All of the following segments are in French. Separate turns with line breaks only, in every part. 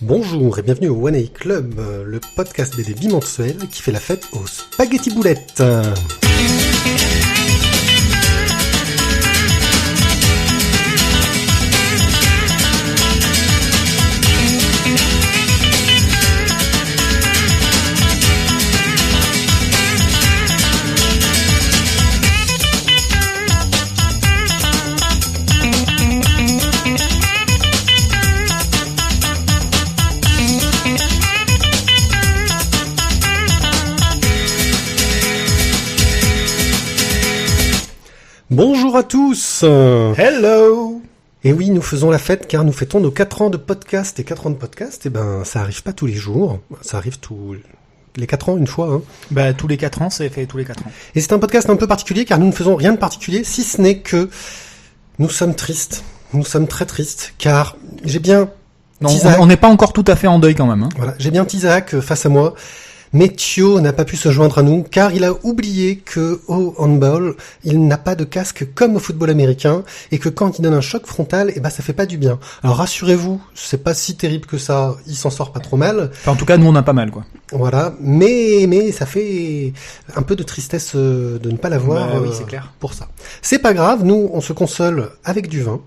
Bonjour et bienvenue au One A Club, le podcast BD bimensuel qui fait la fête aux spaghetti boulettes. Bonjour à tous.
Hello.
Et oui, nous faisons la fête car nous fêtons nos 4 ans de podcast. Et 4 ans de podcast, ça arrive pas tous les jours. Ça arrive tous les 4 ans, une fois. Hein.
Bah, tous les 4 ans, c'est fait tous les 4 ans.
Et c'est un podcast un peu particulier car nous ne faisons rien de particulier, si ce n'est que nous sommes tristes. Nous sommes très tristes car j'ai bien...
Non, on n'est pas encore tout à fait en deuil quand même. Hein.
Voilà, j'ai bien Tizak face à moi. Mais Thio n'a pas pu se joindre à nous car il a oublié que au handball, il n'a pas de casque comme au football américain et que quand il donne un choc frontal, ça fait pas du bien. Alors rassurez-vous, c'est pas si terrible que ça, il s'en sort pas trop mal.
Enfin, en tout cas, nous on a pas mal quoi.
Voilà, mais ça fait un peu de tristesse de ne pas l'avoir
oui, c'est clair.
Pour ça. C'est pas grave, nous on se console avec du vin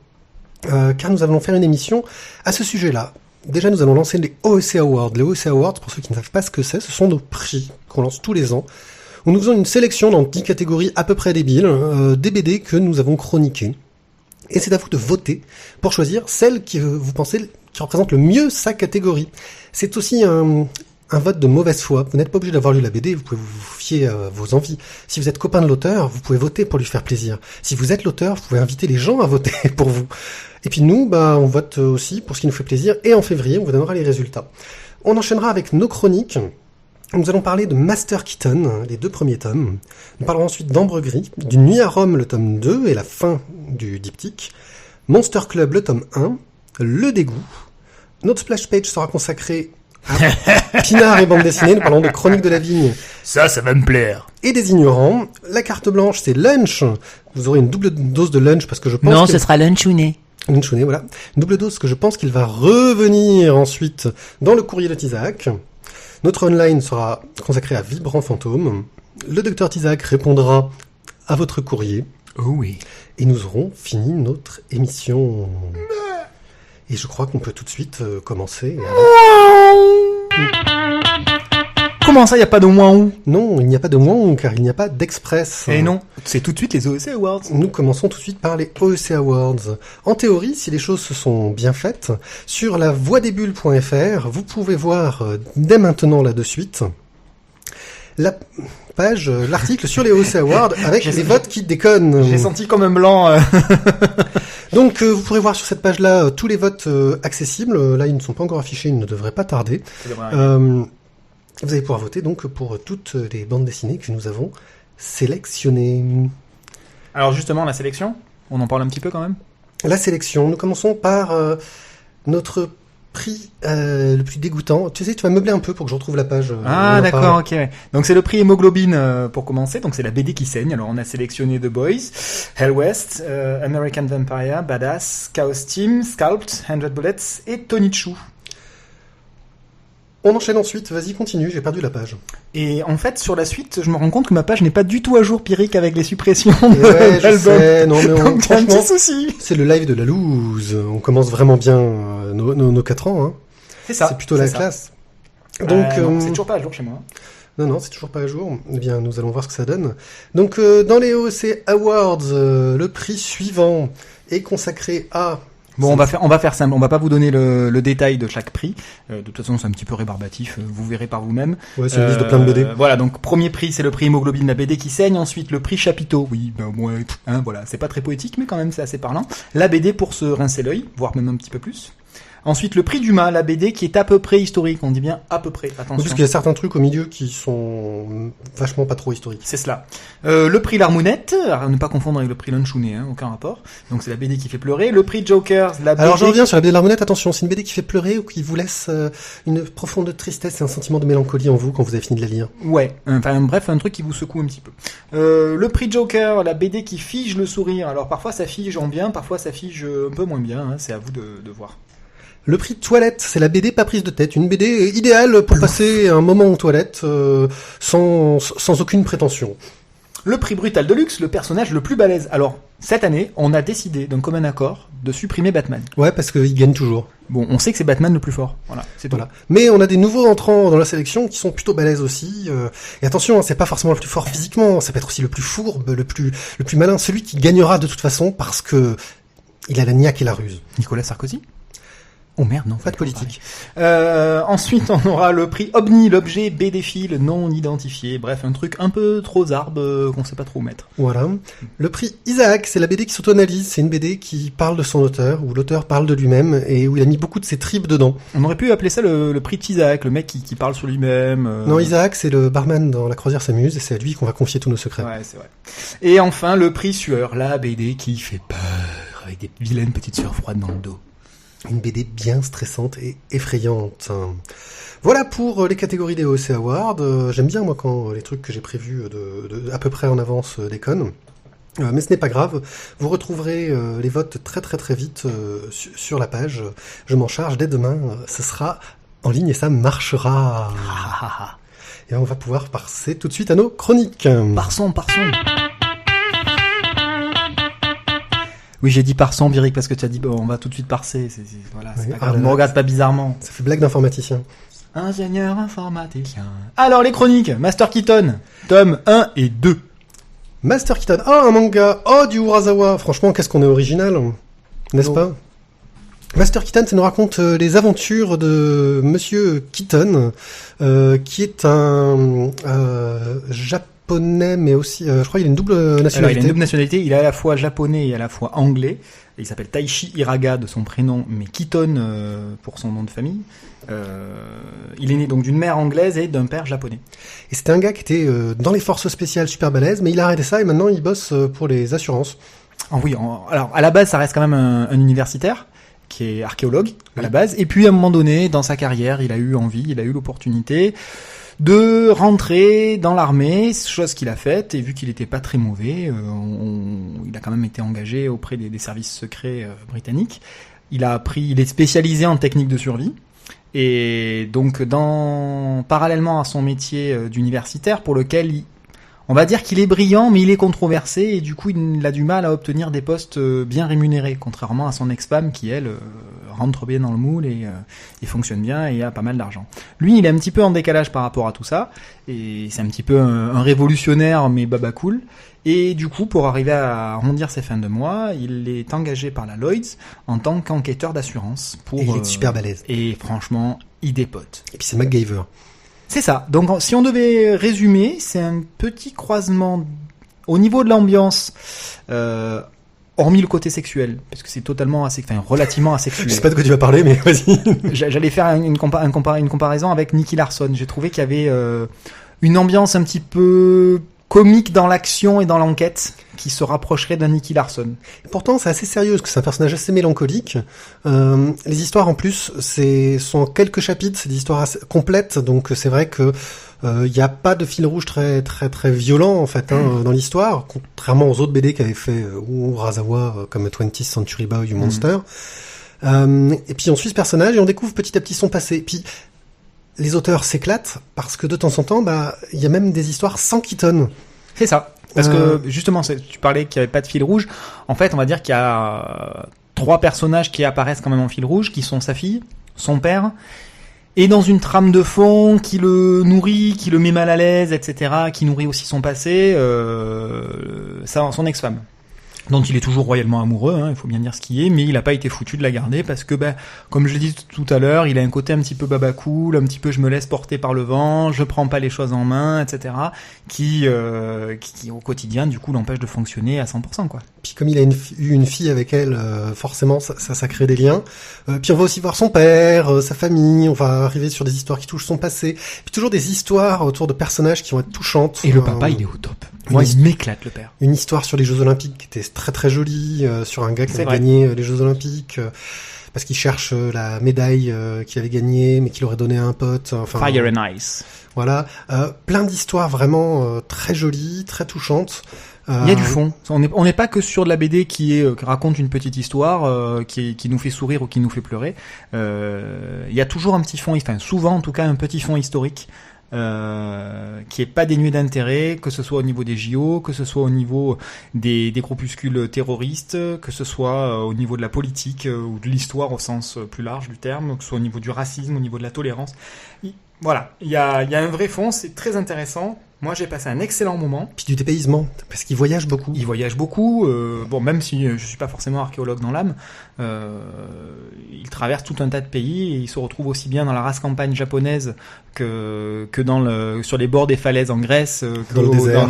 car nous allons faire une émission à ce sujet-là. Déjà, nous allons lancer les OEC Awards. Les OEC Awards, pour ceux qui ne savent pas ce que c'est, ce sont nos prix qu'on lance tous les ans, où nous faisons une sélection dans 10 catégories à peu près débiles, des BD que nous avons chroniquées. Et c'est à vous de voter pour choisir celle qui vous pensez qui représente le mieux sa catégorie. C'est aussi un vote de mauvaise foi. Vous n'êtes pas obligé d'avoir lu la BD, vous pouvez vous fier à vos envies. Si vous êtes copain de l'auteur, vous pouvez voter pour lui faire plaisir. Si vous êtes l'auteur, vous pouvez inviter les gens à voter pour vous. Et puis nous, on vote aussi pour ce qui nous fait plaisir. Et en février, on vous donnera les résultats. On enchaînera avec nos chroniques. Nous allons parler de Master Keaton, les 2 premiers tomes. Nous parlerons ensuite d'Ambre Gris, d'une Nuit à Rome, le tome 2 et la fin du diptyque. Monster Club, le tome 1. Le dégoût. Notre splash page sera consacrée à Pinard et bande dessinée. Nous parlons de Chroniques de la Vigne.
Ça va me plaire.
Et des ignorants. La carte blanche, c'est Lunch. Vous aurez une double dose de Lunch parce que je pense
Non, ce sera Lunchounet.
Lunchounet, voilà. Une double dose que je pense qu'il va revenir ensuite dans le courrier de Tizak. Notre online sera consacré à Vibrant Fantôme. Le docteur Tizak répondra à votre courrier.
Oh oui.
Et nous aurons fini notre émission. Et je crois qu'on peut tout de suite commencer.
Comment ça, il n'y a pas de moins où?
Non, il n'y a pas de moins car il n'y a pas d'express.
Et non, c'est tout de suite les OEC Awards.
Nous commençons tout de suite par les OEC Awards. En théorie, si les choses se sont bien faites, sur la voixdesbulles.fr, vous pouvez voir dès maintenant là de suite la page, l'article sur les OEC Awards avec les votes qui déconnent.
J'ai senti comme un blanc.
Donc vous pourrez voir sur cette page-là tous les votes accessibles. Là, ils ne sont pas encore affichés, ils ne devraient pas tarder. Vous allez pouvoir voter donc pour toutes les bandes dessinées que nous avons sélectionnées.
Alors justement, la sélection, on en parle un petit peu quand même.
La sélection, nous commençons par notre prix le plus dégoûtant. Tu sais, tu vas meubler un peu pour que je retrouve la page.
Ah d'accord, ok. Donc c'est le prix hémoglobine pour commencer. Donc c'est la BD qui saigne. Alors on a sélectionné The Boys, Hell West, American Vampire, Badass, Chaos Team, Sculpt, 100 Bullets et Tonichu.
On enchaîne ensuite, vas-y continue, j'ai perdu la page.
Et en fait, sur la suite, je me rends compte que ma page n'est pas du tout à jour, Pyrrhic, avec les suppressions
ouais, je sais, non mais
donc il y a un petit souci.
C'est le live de la loose, on commence vraiment bien nos 4 ans. Hein.
C'est ça.
C'est plutôt la classe.
Donc, c'est toujours pas à jour chez moi.
Non, c'est toujours pas à jour. Eh bien, nous allons voir ce que ça donne. Donc, dans les OEC Awards, le prix suivant est consacré à...
Bon, on va faire simple. On va pas vous donner le détail de chaque prix. De toute façon, c'est un petit peu rébarbatif. Vous verrez par vous-même.
Ouais, c'est une liste de plein de BD.
Voilà. Donc, premier prix, c'est le prix hémoglobine, la BD qui saigne. Ensuite, le prix chapiteau. Oui, voilà. C'est pas très poétique, mais quand même, c'est assez parlant. La BD pour se rincer l'œil, voire même un petit peu plus. Ensuite, le prix du mât, la BD qui est à peu près historique. On dit bien à peu près. Attention.
Parce qu'il y a certains trucs au milieu qui sont vachement pas trop historiques.
C'est cela. Le prix L'Armounette, à ne pas confondre avec le prix Lunchounet, aucun rapport. Donc c'est la BD qui fait pleurer. Le prix Jokers, la BD...
Alors je reviens sur la BD L'Armounette, attention, c'est une BD qui fait pleurer ou qui vous laisse une profonde tristesse et un sentiment de mélancolie en vous quand vous avez fini de la lire.
Ouais, enfin bref, un truc qui vous secoue un petit peu. Le prix Joker, la BD qui fige le sourire. Alors parfois ça fige en bien, parfois ça fige un peu moins bien, c'est à vous de voir.
Le prix Toilette, c'est la BD pas prise de tête, une BD idéale pour passer un moment aux toilettes sans aucune prétention.
Le prix Brutal de luxe, le personnage le plus balèze. Alors, cette année, on a décidé d'un commun accord de supprimer Batman.
Ouais, parce qu'il gagne toujours.
Bon, on sait que c'est Batman le plus fort. Voilà, c'est tout.
Voilà. Mais on a des nouveaux entrants dans la sélection qui sont plutôt balèzes aussi. Et attention, hein, c'est pas forcément le plus fort physiquement, ça peut être aussi le plus fourbe, le plus malin, celui qui gagnera de toute façon parce que il a la niaque et la ruse.
Nicolas Sarkozy ? Oh merde, non.
Pas de politique.
Ensuite, on aura le prix OVNI, l'objet BD-fil non identifié. Bref, un truc un peu trop zarbe qu'on sait pas trop où mettre.
Voilà. Le prix Isaac, c'est la BD qui s'auto-analyse. C'est une BD qui parle de son auteur, où l'auteur parle de lui-même et où il a mis beaucoup de ses tripes dedans.
On aurait pu appeler ça le prix Isaac, le mec qui parle sur lui-même.
Non, Isaac, c'est le barman dans La Croisière s'amuse et c'est à lui qu'on va confier tous nos secrets.
Ouais, c'est vrai. Et enfin, le prix Sueur, la BD qui fait peur, avec des vilaines petites sueurs froides dans le dos.
Une BD bien stressante et effrayante. Voilà pour les catégories des OEC Awards. J'aime bien, moi, quand les trucs que j'ai prévus à peu près en avance déconnent. Mais ce n'est pas grave. Vous retrouverez les votes très très très vite sur la page. Je m'en charge dès demain. Ce sera en ligne et ça marchera. Et on va pouvoir passer tout de suite à nos chroniques.
Parsons. Oui, j'ai dit parsons, Biric, parce que tu as dit, bon, on va tout de suite parser. Voilà, c'est
oui,
pas grave. Ne me regarde pas bizarrement.
Ça fait blague d'informaticien.
Ingénieur informaticien. Alors, les chroniques. Master Keaton, tome 1 et 2.
Master Keaton. Oh, un manga. Oh, du Urasawa. Franchement, qu'est-ce qu'on est original. N'est-ce pas? Master Keaton, ça nous raconte les aventures de Monsieur Keaton, qui est un japonais, mais aussi, je crois qu'il a une double nationalité.
Alors, il a une double nationalité, il est à la fois japonais et à la fois anglais. Il s'appelle Taishi Hiraga de son prénom, mais Keaton pour son nom de famille. Il est né donc d'une mère anglaise et d'un père japonais.
Et c'était un gars qui était dans les forces spéciales super balèze, mais il a arrêté ça et maintenant il bosse pour les assurances.
Ah oui, alors à la base ça reste quand même un universitaire qui est archéologue à la base, et puis à un moment donné dans sa carrière il a eu l'opportunité de rentrer dans l'armée, chose qu'il a faite, et vu qu'il était pas très mauvais, il a quand même été engagé auprès des services secrets britanniques. Il est spécialisé en technique de survie, et donc parallèlement à son métier d'universitaire, pour lequel on va dire qu'il est brillant, mais il est controversé, et du coup il a du mal à obtenir des postes bien rémunérés, contrairement à son ex-femme qui, elle, rentre bien dans le moule et fonctionne bien et a pas mal d'argent. Lui, il est un petit peu en décalage par rapport à tout ça, et c'est un petit peu un révolutionnaire, mais baba cool. Et du coup, pour arriver à arrondir ses fins de mois, il est engagé par la Lloyds en tant qu'enquêteur d'assurance.
Et il est super balèze.
Et franchement, il dépote.
Et puis c'est MacGyver.
C'est ça. Donc, si on devait résumer, c'est un petit croisement au niveau de l'ambiance, hormis le côté sexuel, parce que c'est relativement asexuel.
Je sais pas de quoi tu vas parler, mais vas-y.
J'allais faire une comparaison avec Nicky Larson. J'ai trouvé qu'il y avait une ambiance un petit peu comique dans l'action et dans l'enquête qui se rapprocherait d'un Nicky Larson. Et
pourtant, c'est assez sérieux, parce que c'est un personnage assez mélancolique. Les histoires, en plus, sont en quelques chapitres, c'est des histoires assez complètes, donc c'est vrai que il n'y a pas de fil rouge très très très violent en fait dans l'histoire, contrairement aux autres BD qu'avait fait Urasawa comme 20th Century Boy ou Monster. Et puis on suit ce personnage et on découvre petit à petit son passé. Et puis les auteurs s'éclatent parce que de temps en temps, il y a même des histoires sans Keaton.
C'est ça. Parce que justement, tu parlais qu'il n'y avait pas de fil rouge. En fait, on va dire qu'il y a 3 personnages qui apparaissent quand même en fil rouge, qui sont sa fille, son père, et dans une trame de fond qui le nourrit, qui le met mal à l'aise, etc., qui nourrit aussi son passé, son ex-femme, dont il est toujours royalement amoureux, il faut bien dire ce qui est, mais il n'a pas été foutu de la garder parce que, comme je l'ai dit tout à l'heure, il a un côté un petit peu baba cool, un petit peu je me laisse porter par le vent, je prends pas les choses en main, etc., qui au quotidien, du coup, l'empêche de fonctionner à 100%, quoi.
Puis comme il a eu une fille avec elle, forcément, ça crée des liens. Puis on va aussi voir son père, sa famille, on va arriver sur des histoires qui touchent son passé, puis toujours des histoires autour de personnages qui vont être touchantes.
Et le papa, il est au top. Moi, il m'éclate, le père.
Une histoire sur les Jeux Olympiques qui était très très jolie, sur un gars qui
C'est
avait
vrai.
gagné les Jeux Olympiques, parce qu'il cherche la médaille qu'il avait gagnée, mais qu'il aurait donné à un pote. Enfin,
Fire and Ice.
voilà, plein d'histoires vraiment très jolies, très touchantes.
Il y a du fond. On n'est pas que sur de la BD qui raconte une petite histoire, qui nous fait sourire ou qui nous fait pleurer. Il y a toujours un petit fond, enfin souvent en tout cas un petit fond historique. Qui est pas dénué d'intérêt, que ce soit au niveau des JO, que ce soit au niveau des groupuscules terroristes, que ce soit au niveau de la politique ou de l'histoire au sens plus large du terme, que ce soit au niveau du racisme, au niveau de la tolérance. Voilà, il y a un vrai fond, c'est très intéressant. Moi, j'ai passé un excellent moment.
Puis du dépaysement, parce qu'il voyage beaucoup.
Il voyage beaucoup. Bon, même si je suis pas forcément archéologue dans l'âme, il traverse tout un tas de pays et il se retrouve aussi bien dans la race campagne japonaise que sur les bords des falaises en Grèce,
dans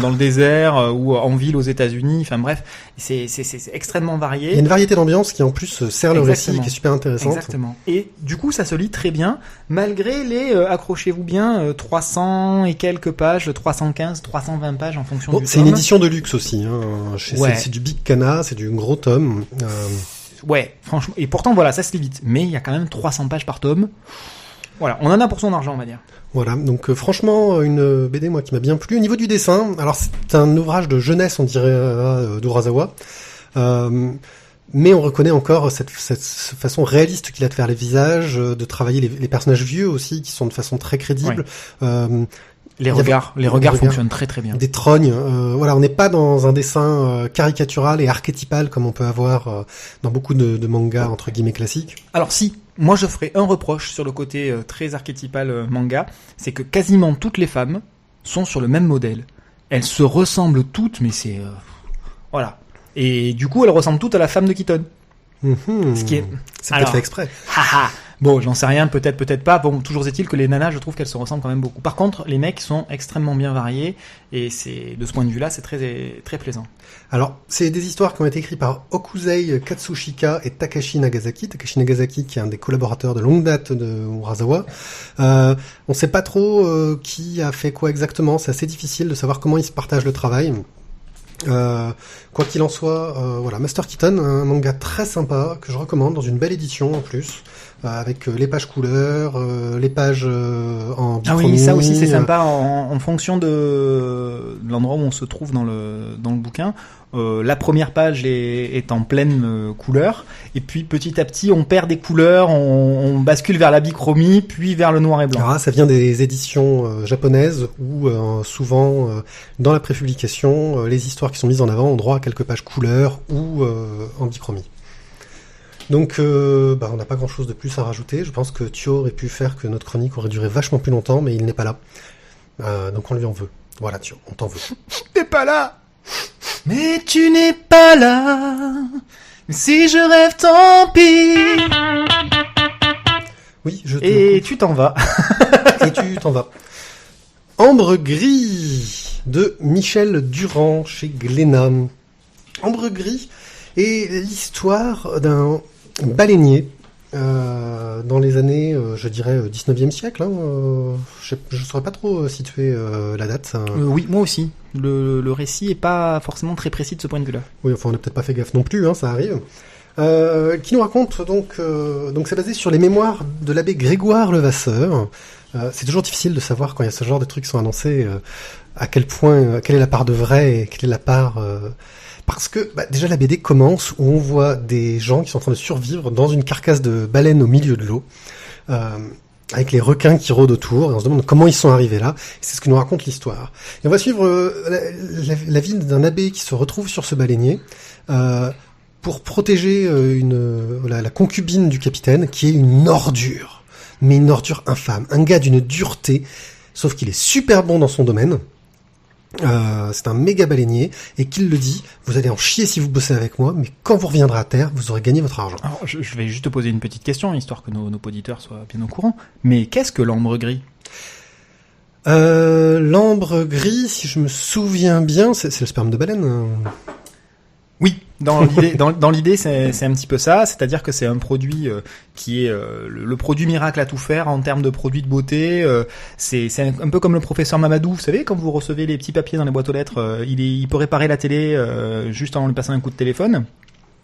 le
désert ou en ville aux États-Unis. Enfin bref, c'est extrêmement varié.
Il y a une variété d'ambiance qui en plus sert le récit,
Exactement.
qui est super intéressante.
Exactement. Et du coup, ça se lit très bien, malgré les, accrochez-vous bien, 300 et quelques pages, 315, 320 pages en fonction du
C'est une
tome.
édition de luxe aussi. Hein.
Ouais.
C'est du Big Cana, c'est du gros tome.
Ouais, franchement. Et pourtant, voilà, ça se lit vite. Mais il y a quand même 300 pages par tome. Voilà, on en a pour son argent, on va dire.
Voilà, donc franchement, une BD moi qui m'a bien plu. Au niveau du dessin, alors c'est un ouvrage de jeunesse, on dirait, d'Urasawa. Mais on reconnaît encore cette façon réaliste qu'il a de faire les visages, de travailler les personnages vieux aussi, qui sont de façon très crédible.
Ouais. Les regards fonctionnent très très bien.
Des trognes, voilà, on n'est pas dans un dessin caricatural et archétypal comme on peut avoir dans beaucoup de mangas entre guillemets classiques.
Alors si, moi je ferais un reproche sur le côté très archétypal manga, c'est que quasiment toutes les femmes sont sur le même modèle. Elles se ressemblent toutes, mais c'est... voilà. Et du coup, elles ressemblent toutes à la femme de Keaton. Ce qui est...
C'est peut-être fait exprès.
Haha. Bon, j'en sais rien, peut-être pas. Bon, toujours est-il que les nanas, je trouve qu'elles se ressemblent quand même beaucoup. Par contre, les mecs sont extrêmement bien variés, et c'est, de ce point de vue-là, c'est très, très plaisant.
Alors, c'est des histoires qui ont été écrites par Okuzei Katsushika et Takashi Nagasaki. Takashi Nagasaki, qui est un des collaborateurs de longue date de Urasawa. On sait pas trop qui a fait quoi exactement. C'est assez difficile de savoir comment ils se partagent le travail. Quoi qu'il en soit, voilà, Master Keaton, un manga très sympa que je recommande dans une belle édition en plus, avec les pages couleurs, les pages en bichromie.
Ah oui, ça aussi c'est sympa en fonction de l'endroit où on se trouve dans le bouquin. La première page est en pleine couleur, et puis petit à petit on perd des couleurs, on bascule vers la bichromie, puis vers le noir et blanc.
Alors, ça vient des éditions japonaises où souvent dans la prépublication, les histoires qui sont mises en avant ont droit à quelques pages couleurs ou en bichromie. Donc on n'a pas grand chose de plus à rajouter. Je pense que Thio aurait pu faire que notre chronique aurait duré vachement plus longtemps, mais il n'est pas là. Donc on lui en veut. Voilà Thio, on t'en veut.
T'es pas là. Mais tu n'es pas là. Si je rêve, tant pis.
Oui, je te
Et
coupe.
tu t'en vas.
Et tu t'en vas. Ambre gris de Michel Durand chez Glénat. Ambre gris est l'histoire d'un baleinier dans les années, je dirais, 19e siècle. Je ne saurais pas trop situer la date.
Oui, moi aussi. Le récit est pas forcément très précis de ce point de vue-là.
Oui, enfin, on n'a peut-être pas fait gaffe non plus, ça arrive. Qui nous raconte donc c'est basé sur les mémoires de l'abbé Grégoire Levasseur. C'est toujours difficile de savoir quand il y a ce genre de trucs qui sont annoncés à quel point quelle est la part de vrai et quelle est la part parce que déjà la BD commence où on voit des gens qui sont en train de survivre dans une carcasse de baleine au milieu de l'eau. Avec les requins qui rôdent autour, et on se demande comment ils sont arrivés là. C'est ce que nous raconte l'histoire. Et on va suivre la vie d'un abbé qui se retrouve sur ce baleinier pour protéger la concubine du capitaine, qui est une ordure, mais une ordure infâme, un gars d'une dureté, sauf qu'il est super bon dans son domaine. C'est un méga baleinier, et qu'il le dit, vous allez en chier si vous bossez avec moi, mais quand vous reviendrez à terre, vous aurez gagné votre argent.
Alors, je vais juste te poser une petite question, histoire que nos auditeurs soient bien au courant. Mais qu'est-ce que l'ambre gris ?
L'ambre gris, si je me souviens bien, c'est le sperme de baleine.
Oui, Dans l'idée, c'est un petit peu ça, c'est-à-dire que c'est un produit qui est le produit miracle à tout faire en termes de produits de beauté. C'est un peu comme le professeur Mamadou, vous savez, quand vous recevez les petits papiers dans les boîtes aux lettres, il peut réparer la télé juste en lui passant un coup de téléphone.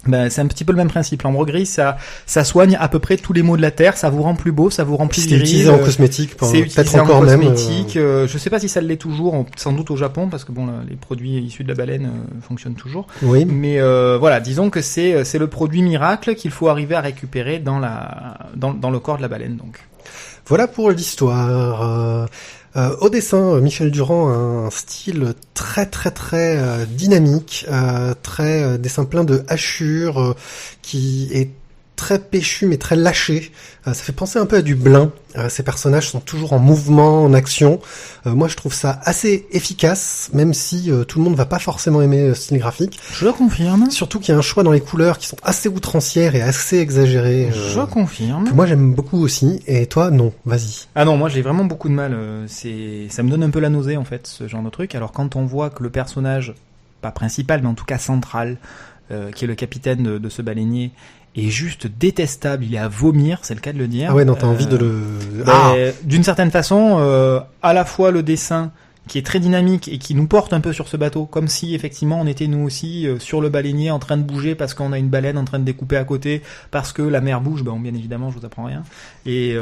Ben, c'est un petit peu le même principe. L'ambre gris, ça soigne à peu près tous les maux de la terre, ça vous rend plus beau, ça vous rend plus viril.
C'est utilisé en cosmétique,
c'est
peut-être encore même.
Cosmétique. Je sais pas si ça l'est toujours, sans doute au Japon, parce que bon, les produits issus de la baleine fonctionnent toujours.
Oui.
Mais voilà, disons que c'est le produit miracle qu'il faut arriver à récupérer dans le corps de la baleine, donc.
Voilà pour l'histoire. Au dessin, Michel Durand a un style très très très dynamique, très dessin plein de hachures, qui est très péchu mais très lâché. Ça fait penser un peu à du Blin. Ces personnages sont toujours en mouvement, en action. Moi je trouve ça assez efficace, même si tout le monde va pas forcément aimer ce style graphique.
Je le confirme.
Surtout qu'il y a un choix dans les couleurs qui sont assez outrancières et assez exagérées.
Je confirme.
Que moi j'aime beaucoup aussi. Et toi non, vas-y.
Ah non, moi j'ai vraiment beaucoup de mal. Ça me donne un peu la nausée en fait, ce genre de truc. Alors quand on voit que le personnage, pas principal mais en tout cas central, qui est le capitaine de ce baleinier, est juste détestable, il est à vomir, c'est le cas de le dire.
Ah ouais, non, t'as envie de le...
D'une certaine façon, à la fois le dessin qui est très dynamique et qui nous porte un peu sur ce bateau, comme si effectivement on était nous aussi sur le baleinier en train de bouger parce qu'on a une baleine en train de découper à côté, parce que la mer bouge, bien évidemment je vous apprends rien. Et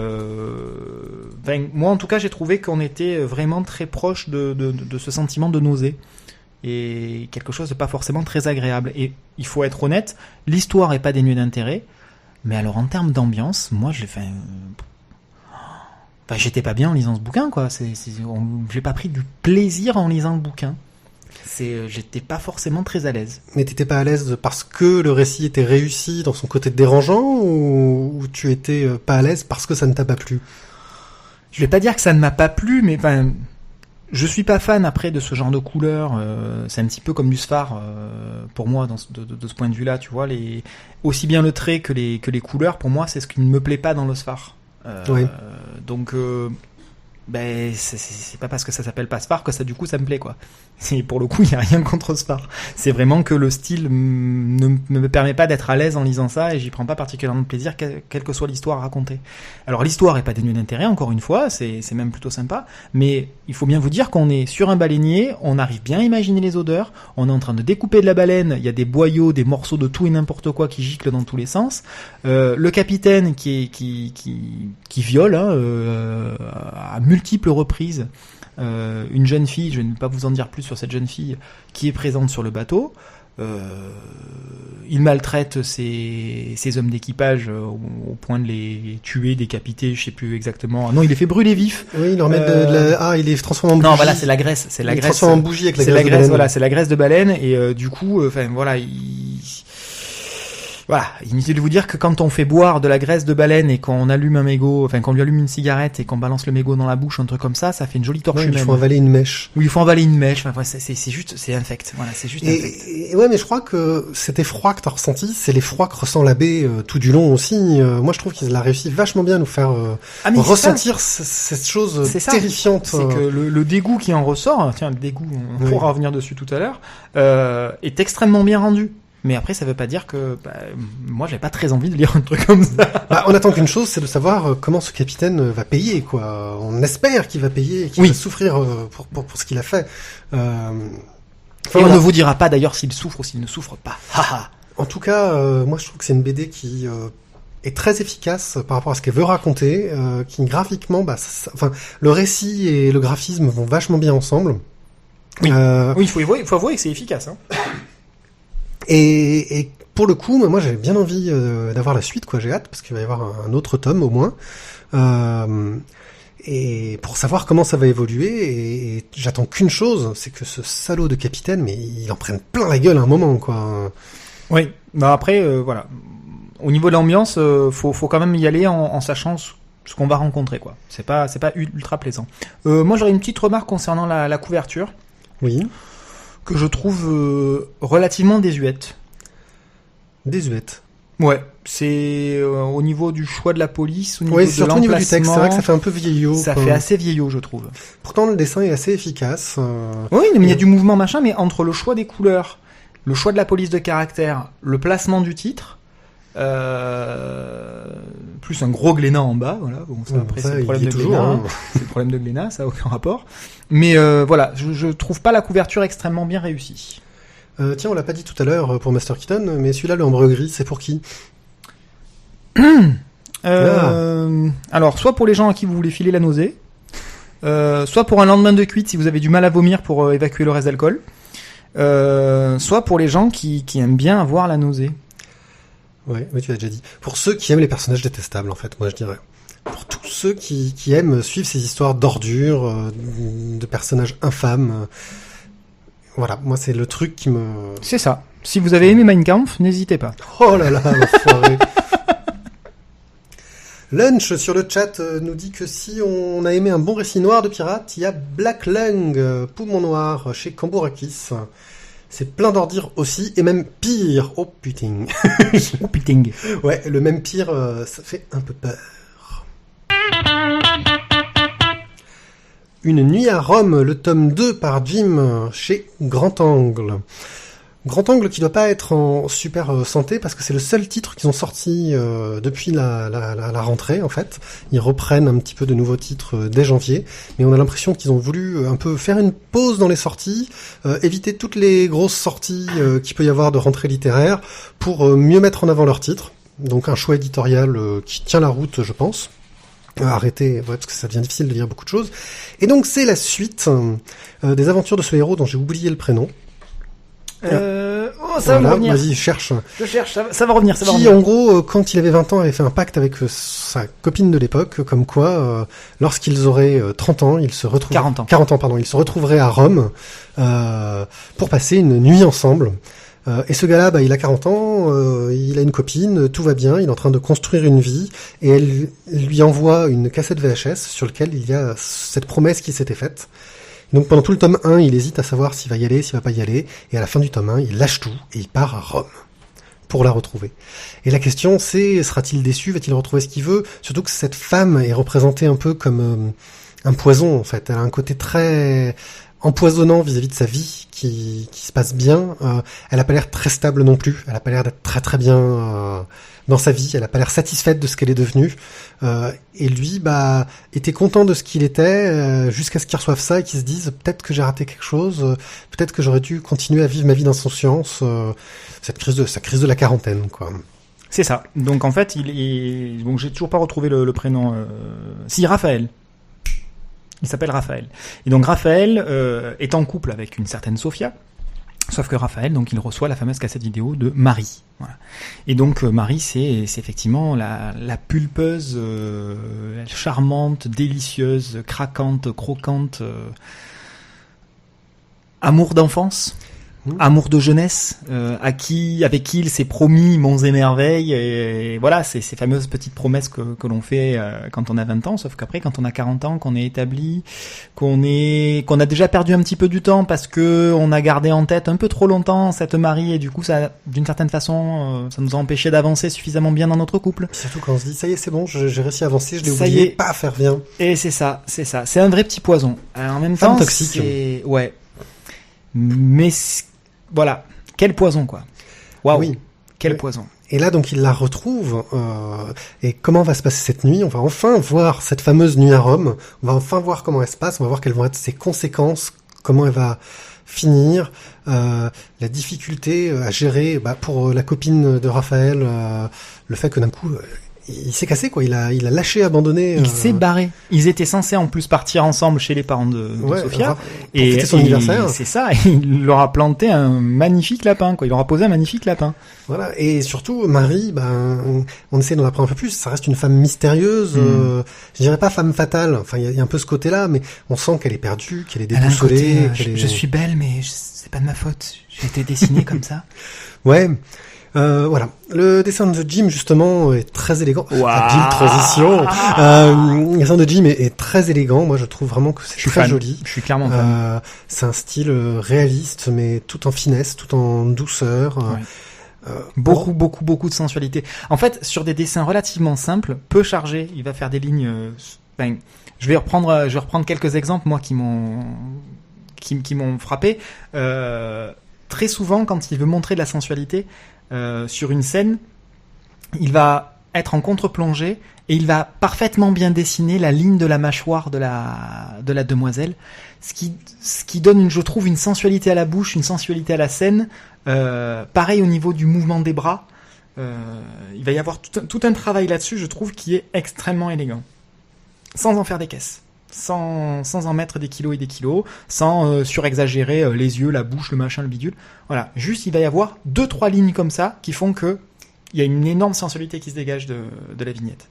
moi en tout cas j'ai trouvé qu'on était vraiment très proche de ce sentiment de nausée. Et quelque chose de pas forcément très agréable. Et il faut être honnête, l'histoire est pas dénuée d'intérêt, mais alors en termes d'ambiance, moi j'étais pas bien en lisant ce bouquin, quoi. J'ai pas pris du plaisir en lisant le bouquin. J'étais pas forcément très à l'aise.
Mais t'étais pas à l'aise parce que le récit était réussi dans son côté dérangeant, ou tu étais pas à l'aise parce que ça ne t'a pas plu?
Je vais pas dire que ça ne m'a pas plu, mais je suis pas fan après de ce genre de couleurs. C'est un petit peu comme du Sfar pour moi de ce point de vue-là, tu vois. Aussi bien le trait que les couleurs, pour moi, c'est ce qui ne me plaît pas dans le Sfar.
Oui.
Donc, c'est pas parce que ça s'appelle pas Sfar que ça me plaît, quoi. Pour le coup, il y a rien contre Sfar. C'est vraiment que le style ne me permet pas d'être à l'aise en lisant ça, et j'y prends pas particulièrement de plaisir, quelle que soit l'histoire racontée. Alors l'histoire est pas dénuée d'intérêt, encore une fois, c'est même plutôt sympa, mais il faut bien vous dire qu'on est sur un baleinier, on arrive bien à imaginer les odeurs, on est en train de découper de la baleine, il y a des boyaux, des morceaux de tout et n'importe quoi qui giclent dans tous les sens. Le capitaine qui viole à multiples reprises une jeune fille, je ne vais pas vous en dire plus sur cette jeune fille qui est présente sur le bateau. Il maltraite ses hommes d'équipage au point de les tuer, décapiter, je sais plus exactement. Non, il les fait brûler vifs.
Oui, il leur met il les transforme en bougie.
Non, voilà, c'est la graisse.
Il les transforme en bougie avec la graisse de baleine.
Voilà, c'est la graisse de baleine, et du coup, voilà, Voilà, inutile de vous dire que quand on fait boire de la graisse de baleine et qu'on allume un mégot, qu'on lui allume une cigarette et qu'on balance le mégot dans la bouche, un truc comme ça fait une jolie torche humaine.
Il faut avaler une mèche.
Oui, il faut avaler une mèche. C'est infect. Voilà, c'est juste infect.
Et ouais, mais je crois que cet effroi que t'as ressenti, c'est l'effroi que ressent l'abbé tout du long aussi. Moi, je trouve qu'il a réussi vachement bien à nous faire ressentir cette chose terrifiante.
C'est que le dégoût qui en ressort, le dégoût, on pourra revenir dessus tout à l'heure, est extrêmement bien rendu. Mais après, ça veut pas dire que moi, j'ai pas très envie de lire un truc comme ça.
On attend qu'une chose, c'est de savoir comment ce capitaine va payer, quoi. On espère qu'il va payer, qu'il va souffrir pour ce qu'il a fait.
Et on ne vous dira pas d'ailleurs s'il souffre ou s'il ne souffre pas.
En tout cas, moi, je trouve que c'est une BD qui est très efficace par rapport à ce qu'elle veut raconter, qui graphiquement, le récit et le graphisme vont vachement bien ensemble.
Oui, il faut avouer que c'est efficace. Hein.
Et pour le coup, moi j'avais bien envie d'avoir la suite, quoi. J'ai hâte parce qu'il va y avoir un autre tome au moins, et pour savoir comment ça va évoluer. Et j'attends qu'une chose, c'est que ce salaud de capitaine, mais il en prenne plein la gueule à un moment, quoi.
Oui. Après, voilà. Au niveau de l'ambiance, faut quand même y aller en sachant ce qu'on va rencontrer, quoi. C'est pas ultra plaisant. Moi j'aurais une petite remarque concernant la couverture.
Oui.
Que je trouve relativement désuète.
Désuète.
Ouais, c'est au niveau du choix de la police, au niveau de
surtout au niveau du texte, c'est vrai que ça fait un peu vieillot.
Ça fait assez vieillot, je trouve.
Pourtant, le dessin est assez efficace.
Oui, mais il y a du mouvement, machin, mais entre le choix des couleurs le choix de la police de caractère, le placement du titre, plus un gros Glénat en bas, voilà. Bon, ça, après, c'est le problème de Glénat, hein. C'est le problème de Glénat, ça a aucun rapport. Mais voilà, je trouve pas la couverture extrêmement bien réussie.
Tiens, on l'a pas dit tout à l'heure pour Master Keaton, mais celui-là, le ambre gris, c'est pour qui?
Alors, soit pour les gens à qui vous voulez filer la nausée, soit pour un lendemain de cuite si vous avez du mal à vomir pour évacuer le reste d'alcool, soit pour les gens qui aiment bien avoir la nausée.
Ouais, oui, tu l'as déjà dit. Pour ceux qui aiment les personnages détestables, en fait, moi je dirais. Pour tous ceux qui aiment suivre ces histoires d'ordures, de personnages infâmes. Voilà, moi c'est le truc qui me...
C'est ça. Si vous avez aimé Mein Kampf, n'hésitez pas.
Oh là là, l'enfoiré. Lunch sur le chat nous dit que si on a aimé un bon récit noir de pirate, il y a Black Lung, Poumon Noir, chez Cambourakis. C'est plein d'ordures aussi, et même pire. Oh putain.
Oh putain.
Ouais, le même pire, ça fait un peu peur. Une nuit à Rome, le tome 2 par Jim, chez Grand Angle. Grand Angle qui doit pas être en super santé parce que c'est le seul titre qu'ils ont sorti depuis la rentrée en fait. Ils reprennent un petit peu de nouveaux titres dès janvier, mais on a l'impression qu'ils ont voulu un peu faire une pause dans les sorties, éviter toutes les grosses sorties qu'il peut y avoir de rentrée littéraire pour mieux mettre en avant leurs titres. Donc un choix éditorial qui tient la route, je pense. Arrêtez, ouais, parce que ça devient difficile de lire beaucoup de choses. Et donc c'est la suite des aventures de ce héros dont j'ai oublié le prénom.
Ça va revenir.
Vas-y, cherche.
Je cherche, ça va revenir.
Qui, en gros, quand il avait 20 ans, avait fait un pacte avec sa copine de l'époque, comme quoi, lorsqu'ils auraient 30 ans, ils se retrouveraient... 40 ans, pardon. Ils se retrouveraient à Rome pour passer une nuit ensemble. Et ce gars-là, bah, il a 40 ans, il a une copine, tout va bien, il est en train de construire une vie, et elle lui envoie une cassette VHS sur laquelle il y a cette promesse qui s'était faite. Donc pendant tout le tome 1, il hésite à savoir s'il va y aller, s'il va pas y aller, et à la fin du tome 1, il lâche tout, et il part à Rome pour la retrouver. Et la question c'est, sera-t-il déçu, va-t-il retrouver ce qu'il veut? Surtout que cette femme est représentée un peu comme un poison, en fait. Elle a un côté très empoisonnant vis-à-vis de sa vie, qui se passe bien. Elle a pas l'air très stable non plus, elle a pas l'air d'être très très bien dans sa vie, elle a pas l'air satisfaite de ce qu'elle est devenue. Et lui, bah, était content de ce qu'il était, jusqu'à ce qu'il reçoive ça et qu'il se dise peut-être que j'ai raté quelque chose, peut-être que j'aurais dû continuer à vivre ma vie d'insouciance, sa crise de la quarantaine, quoi.
C'est ça. Donc en fait, donc j'ai toujours pas retrouvé le prénom. Si, Raphaël. Il s'appelle Raphaël. Et donc Raphaël est en couple avec une certaine Sophia. Sauf que Raphaël, donc, il reçoit la fameuse cassette vidéo de Marie. Voilà. Et donc Marie, c'est effectivement la pulpeuse, charmante, délicieuse, craquante, croquante, amour d'enfance, amour de jeunesse, avec qui il s'est promis monts et merveilles, et voilà, c'est ces fameuses petites promesses que l'on fait quand on a 20 ans, sauf qu'après, quand on a 40 ans, qu'on est établi, qu'on a déjà perdu un petit peu du temps parce que on a gardé en tête un peu trop longtemps cette Marie, et du coup, ça, d'une certaine façon, ça nous a empêché d'avancer suffisamment bien dans notre couple.
Surtout quand on se dit, ça y est, c'est bon, j'ai réussi à avancer, je l'ai oublié, paf, elle revient.
Et c'est ça. C'est un vrai petit poison. En même temps,
toxique.
C'est... Ouais. Mais... Voilà, quel poison, quoi. Waouh, oui. Quel poison.
Et là, donc, il la retrouve. Et comment va se passer cette nuit? On va enfin voir cette fameuse nuit à Rome. On va enfin voir comment elle se passe. On va voir quelles vont être ses conséquences, comment elle va finir, la difficulté à gérer, pour la copine de Raphaël, le fait que d'un coup... il s'est cassé, quoi. Il a lâché, abandonné.
Il s'est barré. Ils étaient censés en plus partir ensemble chez les parents de Sophia.
Et c'était son anniversaire.
C'est ça. Et il leur a planté un magnifique lapin, quoi. Il leur a posé un magnifique lapin. Voilà.
Et surtout, Marie, on essaie d'en apprendre un peu plus. Ça reste une femme mystérieuse. Je dirais pas femme fatale. Enfin, il y a un peu ce côté-là, mais on sent qu'elle est perdue, qu'elle est déboussolée.
Je suis belle, mais c'est pas de ma faute. J'ai été dessinée comme ça.
Ouais. Voilà. Le dessin de Jim, justement, est très élégant.
Wow.
Jim transition. Le dessin de Jim est très élégant. Moi, je trouve vraiment que c'est très joli.
Je suis clairement fan.
C'est un style réaliste, mais tout en finesse, tout en douceur.
Ouais. Beaucoup de sensualité. En fait, sur des dessins relativement simples, peu chargés, il va faire des lignes. Je vais reprendre quelques exemples, moi, qui m'ont frappé. très souvent, quand il veut montrer de la sensualité sur une scène, il va être en contre-plongée et il va parfaitement bien dessiner la ligne de la mâchoire de la demoiselle, ce qui donne, je trouve, une sensualité à la bouche, une sensualité à la scène. Pareil au niveau du mouvement des bras. Il va y avoir tout un travail là-dessus, je trouve, qui est extrêmement élégant. Sans en faire des caisses. Sans en mettre des kilos et des kilos, sans surexagérer les yeux, la bouche, le machin, le bidule. Voilà, juste il va y avoir 2-3 lignes comme ça qui font que il y a une énorme sensualité qui se dégage de la vignette.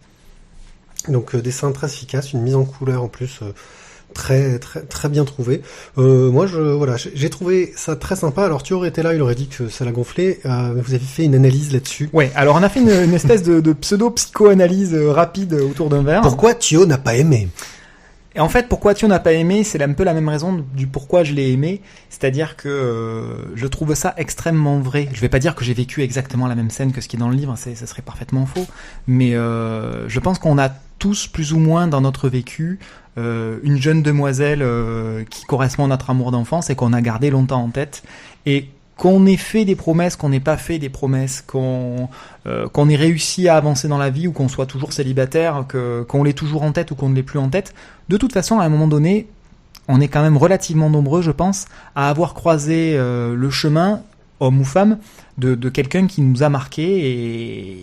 Donc dessin très efficace, une mise en couleur en plus très très très bien trouvée. Moi j'ai trouvé ça très sympa. Alors Thio était là, il aurait dit que ça l'a gonflé. Mais vous avez fait une analyse là-dessus.
Ouais, alors on a fait une espèce de pseudo-psychoanalyse rapide autour d'un verre.
Pourquoi Thio n'a pas aimé ?
Et en fait, pourquoi Thio n'a pas aimé, c'est un peu la même raison du pourquoi je l'ai aimé. C'est-à-dire que je trouve ça extrêmement vrai. Je vais pas dire que j'ai vécu exactement la même scène que ce qui est dans le livre, ça serait parfaitement faux. Mais je pense qu'on a tous, plus ou moins, dans notre vécu, une jeune demoiselle qui correspond à notre amour d'enfance et qu'on a gardé longtemps en tête. Et qu'on ait fait des promesses, qu'on n'ait pas fait des promesses, qu'on ait réussi à avancer dans la vie ou qu'on soit toujours célibataire, qu'on l'ait toujours en tête ou qu'on ne l'ait plus en tête, de toute façon, à un moment donné, on est quand même relativement nombreux, je pense, à avoir croisé le chemin, homme ou femme, de quelqu'un qui nous a marqué et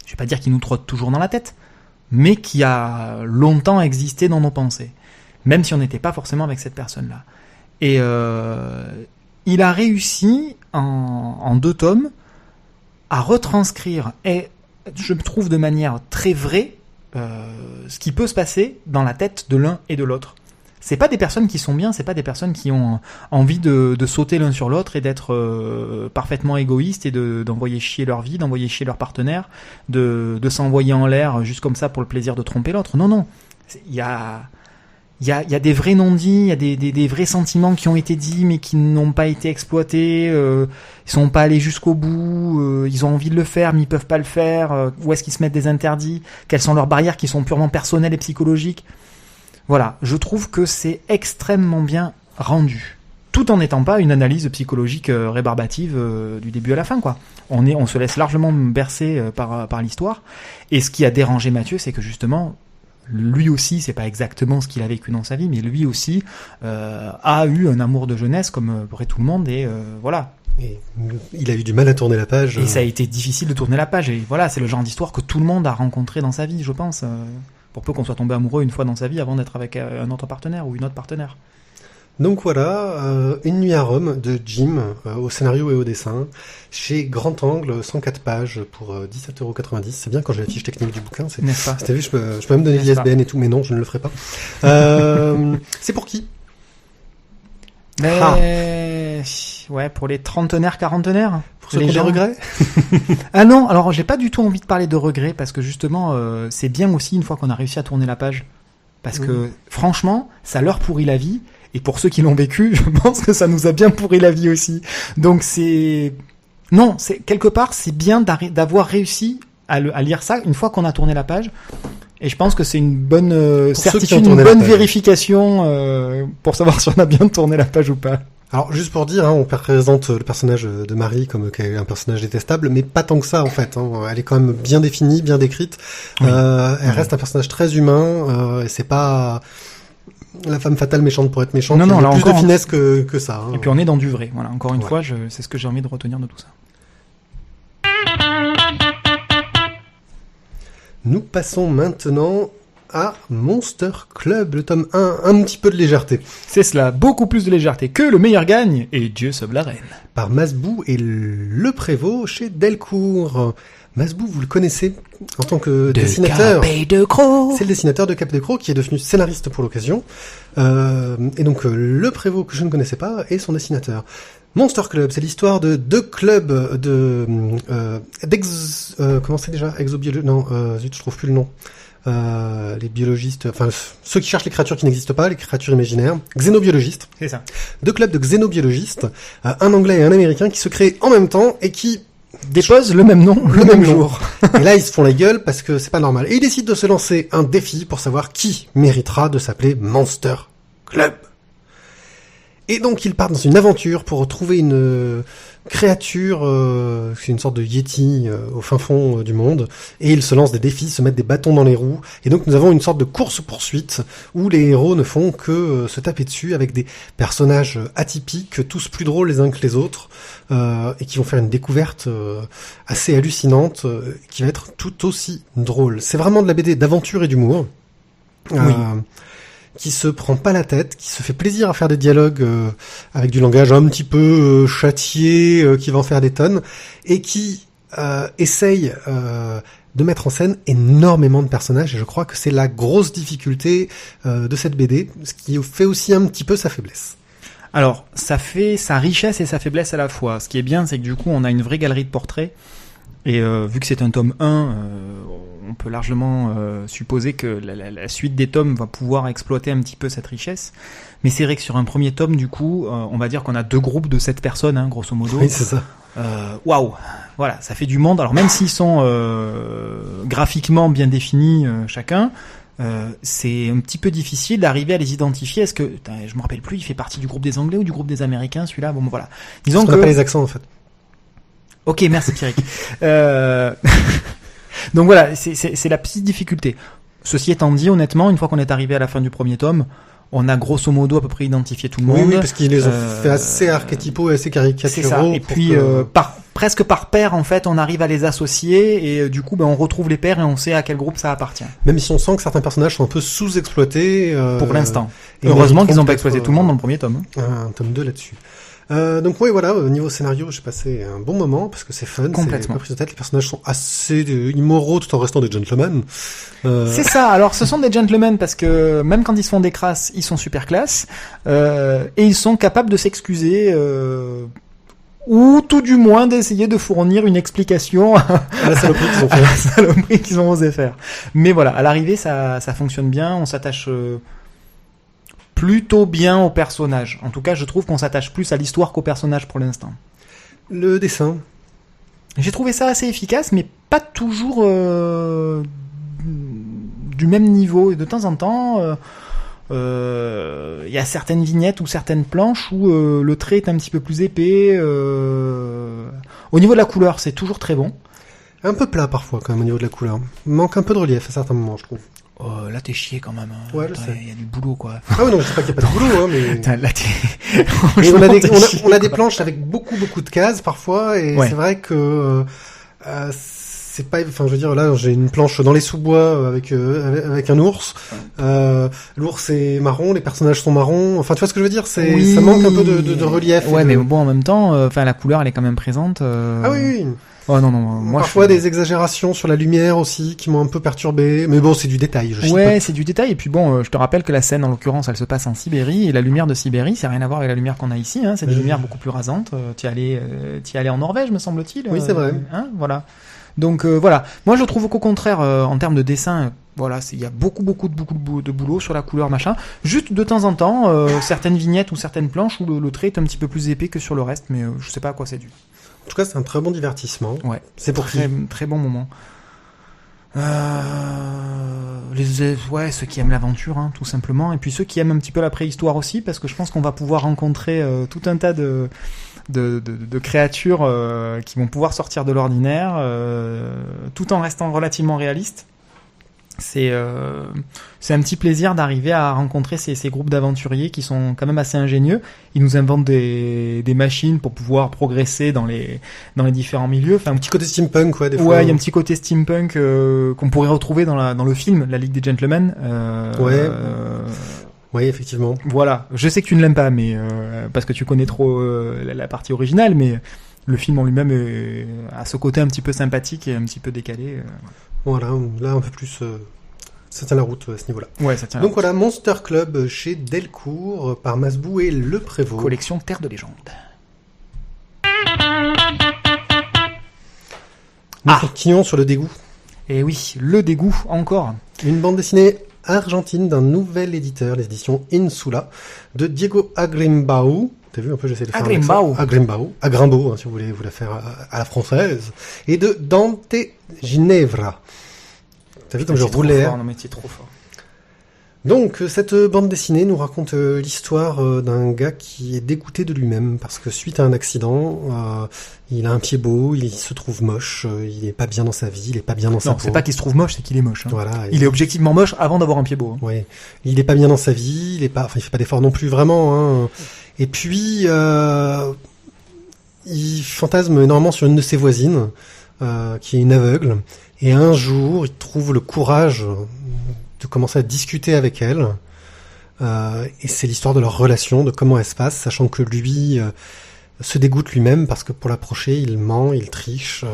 je vais pas dire qu'il nous trotte toujours dans la tête, mais qui a longtemps existé dans nos pensées, même si on n'était pas forcément avec cette personne-là. Et il a réussi, en 2 tomes, à retranscrire, et je trouve de manière très vraie, ce qui peut se passer dans la tête de l'un et de l'autre. C'est pas des personnes qui sont bien, c'est pas des personnes qui ont envie de sauter l'un sur l'autre et d'être parfaitement égoïstes et d'envoyer chier leur vie, d'envoyer chier leur partenaire, de s'envoyer en l'air juste comme ça pour le plaisir de tromper l'autre. Non. Il y a des vrais non-dits, il y a des vrais sentiments qui ont été dits mais qui n'ont pas été exploités, ils sont pas allés jusqu'au bout, ils ont envie de le faire mais ils peuvent pas le faire, où est-ce qu'ils se mettent des interdits, quelles sont leurs barrières qui sont purement personnelles et psychologiques. Voilà, je trouve que c'est extrêmement bien rendu, tout en n'étant pas une analyse psychologique rébarbative du début à la fin, quoi. On se laisse largement bercer par l'histoire, et ce qui a dérangé Mathieu, c'est que justement, lui aussi, c'est pas exactement ce qu'il a vécu dans sa vie, mais lui aussi a eu un amour de jeunesse comme pourrait tout le monde, et voilà.
Et il a eu du mal à tourner la page.
Et ça a été difficile de tourner la page, et voilà, c'est le genre d'histoire que tout le monde a rencontré dans sa vie, je pense. Pour peu qu'on soit tombé amoureux une fois dans sa vie avant d'être avec un autre partenaire ou une autre partenaire.
Donc voilà, Une nuit à Rome de Jim, au scénario et au dessin, chez Grand Angle, 104 pages pour 17,90€. C'est bien quand j'ai la fiche technique du bouquin.
N'est-ce pas ?
T'as vu, je peux même donner l'ISBN et tout, mais non, je ne le ferai pas. C'est pour qui ?
Ouais, pour les trentenaires, quarantenaires.
Pour ceux qui ont des regrets.
Ah non, alors j'ai pas du tout envie de parler de regrets, parce que justement, c'est bien aussi une fois qu'on a réussi à tourner la page. Parce que, franchement, ça leur pourrit la vie. Et pour ceux qui l'ont vécu, je pense que ça nous a bien pourri la vie aussi. Donc quelque part, c'est bien d'avoir réussi à lire ça une fois qu'on a tourné la page. Et je pense que c'est une bonne certitude, une bonne vérification pour savoir si on a bien tourné la page ou pas.
Alors, juste pour dire, on représente le personnage de Marie comme un personnage détestable, mais pas tant que ça, en fait. Elle est quand même bien définie, bien décrite. Oui. Elle reste un personnage très humain, et c'est pas la femme fatale méchante pour être méchante.
Non,
il y a
là
plus
encore,
de finesse que ça.
Et puis on est dans du vrai. Voilà, encore une fois, c'est ce que j'ai envie de retenir de tout ça.
Nous passons maintenant à Monster Club, le tome 1, un petit peu de légèreté.
C'est cela, beaucoup plus de légèreté que Le Meilleur Gagne et Dieu sauve la reine.
Par Masbou et Le Prévost chez Delcourt. Masbou, vous le connaissez en tant que dessinateur.
Cap de Croc.
C'est le dessinateur de Cap de Croc qui est devenu scénariste pour l'occasion. Et donc Le Prévost, que je ne connaissais pas, est son dessinateur. Monster Club, c'est l'histoire de 2 clubs comment c'est déjà exobiologie. Non, zut, je trouve plus le nom. Les biologistes, enfin ceux qui cherchent les créatures qui n'existent pas, les créatures imaginaires, xénobiologistes.
C'est ça.
2 clubs de xénobiologistes, un anglais et un américain qui se créent en même temps et qui
déposent le même nom le même jour.
Et là ils se font la gueule parce que c'est pas normal. Et ils décident de se lancer un défi pour savoir qui méritera de s'appeler Monster Club. Et donc ils partent dans une aventure pour retrouver une créature, c'est une sorte de yéti au fin fond du monde, et ils se lancent des défis, se mettent des bâtons dans les roues, et donc nous avons une sorte de course-poursuite où les héros ne font que se taper dessus avec des personnages atypiques, tous plus drôles les uns que les autres, et qui vont faire une découverte assez hallucinante, qui va être tout aussi drôle. C'est vraiment de la BD d'aventure et d'humour.
Oui.
Qui se prend pas la tête, qui se fait plaisir à faire des dialogues avec du langage un petit peu châtié, qui va en faire des tonnes, et qui essaye de mettre en scène énormément de personnages, et je crois que c'est la grosse difficulté de cette BD, ce qui fait aussi un petit peu sa faiblesse.
Alors, ça fait sa richesse et sa faiblesse à la fois. Ce qui est bien, c'est que du coup, on a une vraie galerie de portraits, et vu que c'est un tome 1, on peut largement supposer que la suite des tomes va pouvoir exploiter un petit peu cette richesse. Mais c'est vrai que sur un premier tome, du coup, on va dire qu'on a 2 groupes de 7 personnes, hein, grosso modo.
Oui, c'est ça.
Waouh, voilà, ça fait du monde. Alors même s'ils sont graphiquement bien définis chacun, c'est un petit peu difficile d'arriver à les identifier. Est-ce que, je me rappelle plus, il fait partie du groupe des Anglais ou du groupe des Américains, celui-là? Bon, voilà. Disons
qu'on n'a pas les accents, en fait.
Ok, merci Pierrick. Donc voilà, c'est la petite difficulté. Ceci étant dit, honnêtement, une fois qu'on est arrivé à la fin du premier tome, on a grosso modo à peu près identifié tout le monde.
Oui, parce qu'ils les ont fait assez archétypaux et assez caricaturaux.
C'est ça. Et puis, presque par paire, en fait, on arrive à les associer et du coup, on retrouve les paires et on sait à quel groupe ça appartient.
Même si on sent que certains personnages sont un peu sous-exploités.
Pour l'instant. Heureusement qu'ils n'ont pas exploité tout le monde dans le premier tome.
Un tome 2 là-dessus. Donc oui, voilà, au niveau scénario, j'ai passé un bon moment parce que c'est fun, c'est pas pris de tête, les personnages sont assez immoraux tout en restant des gentlemen.
C'est ça. Alors, ce sont des gentlemen parce que même quand ils se font des crasses, ils sont super classe et ils sont capables de s'excuser. Ou tout du moins d'essayer de fournir une explication à
la saloperie qu'ils ont fait.
À la saloperie qu'ils ont osé faire. Mais voilà, à l'arrivée, ça fonctionne bien, on s'attache plutôt bien au personnage. En tout cas, je trouve qu'on s'attache plus à l'histoire qu'au personnage pour l'instant.
Le dessin.
J'ai trouvé ça assez efficace, mais pas toujours du même niveau. Et de temps en temps, y a certaines vignettes ou certaines planches où le trait est un petit peu plus épais. Au niveau de la couleur, c'est toujours très bon.
Un peu plat parfois quand même au niveau de la couleur. Manque un peu de relief à certains moments, je trouve.
Oh, là t'es chié quand même. Hein.
Ouais, je sais.
Il y a du boulot quoi.
Ah oui, non, je sais pas qu'il y a pas de boulot, hein, mais.
Putain, là t'es.
Mais on a des planches avec beaucoup de cases parfois, et ouais. C'est vrai que c'est pas. Enfin, je veux dire, là, j'ai une planche dans les sous-bois avec un ours. L'ours est marron, les personnages sont marrons. Enfin, tu vois ce que je veux dire?
Oui.
Ça manque un peu de relief.
Ouais, mais bon, en même temps, enfin, la couleur, elle est quand même présente.
Ah oui.
Oh non, moi
parfois des exagérations sur la lumière aussi qui m'ont un peu perturbé, mais bon, c'est du détail.
Ouais, c'est du détail. Et puis bon, je te rappelle que la scène, en l'occurrence, elle se passe en Sibérie, et la lumière de Sibérie, ça n'a rien à voir avec la lumière qu'on a ici. Hein, c'est des lumières beaucoup plus rasantes. T'y allais en Norvège, me semble-t-il.
Oui, c'est vrai.
Hein, voilà. Donc voilà. Moi, je trouve qu'au contraire, en termes de dessin, voilà, il y a beaucoup de boulot sur la couleur, machin. Juste de temps en temps, certaines vignettes ou certaines planches où le trait est un petit peu plus épais que sur le reste, mais je sais pas à quoi c'est dû.
En tout cas, c'est un très bon divertissement.
Ouais.
C'est pour
très bon moment. Ceux qui aiment l'aventure, hein, tout simplement, et puis ceux qui aiment un petit peu la préhistoire aussi, parce que je pense qu'on va pouvoir rencontrer tout un tas de créatures qui vont pouvoir sortir de l'ordinaire, tout en restant relativement réalistes. C'est un petit plaisir d'arriver à rencontrer ces groupes d'aventuriers qui sont quand même assez ingénieux. Ils nous inventent des machines pour pouvoir progresser dans les différents milieux. Enfin,
un petit côté steampunk, quoi, des fois.
Ouais, il y a un petit côté steampunk qu'on pourrait retrouver dans le film La Ligue des Gentlemen.
Oui, effectivement.
Voilà. Je sais que tu ne l'aimes pas, mais parce que tu connais trop la partie originale, mais le film en lui-même a ce côté un petit peu sympathique et un petit peu décalé.
Voilà, là un peu plus... ça tient la route à ce niveau-là.
Ouais, ça tient.
Donc voilà, Monster Club chez Delcourt par Masbou et Le Prévost.
Collection Terre de Légende.
Nous continuons sur le dégoût.
Et oui, le dégoût encore.
Une bande dessinée argentine d'un nouvel éditeur, les éditions Insula, de Diego Agrimbau. T'as vu un peu, j'essaie de faire Agrimbaud, hein, si vous voulez vous la faire à la française. Et de Dante Ginevra. T'as vu comme je roulais.
Non mais c'est trop fort.
Donc, cette bande dessinée nous raconte l'histoire d'un gars qui est dégoûté de lui-même parce que suite à un accident, il a un pied beau, il se trouve moche, il est pas bien dans sa vie, il est pas bien dans sa peau.
Non, c'est pas qu'il se trouve moche, c'est qu'il est moche. Hein.
Voilà.
Il est objectivement moche avant d'avoir un pied beau. Hein.
Ouais. Il est pas bien dans sa vie, il fait pas d'efforts non plus vraiment. Hein. Et puis, il fantasme énormément sur une de ses voisines, qui est une aveugle. Et un jour, il trouve le courage de commencer à discuter avec elle. Et c'est l'histoire de leur relation, de comment elle se passe, sachant que lui se dégoûte lui-même parce que pour l'approcher, il ment, il triche,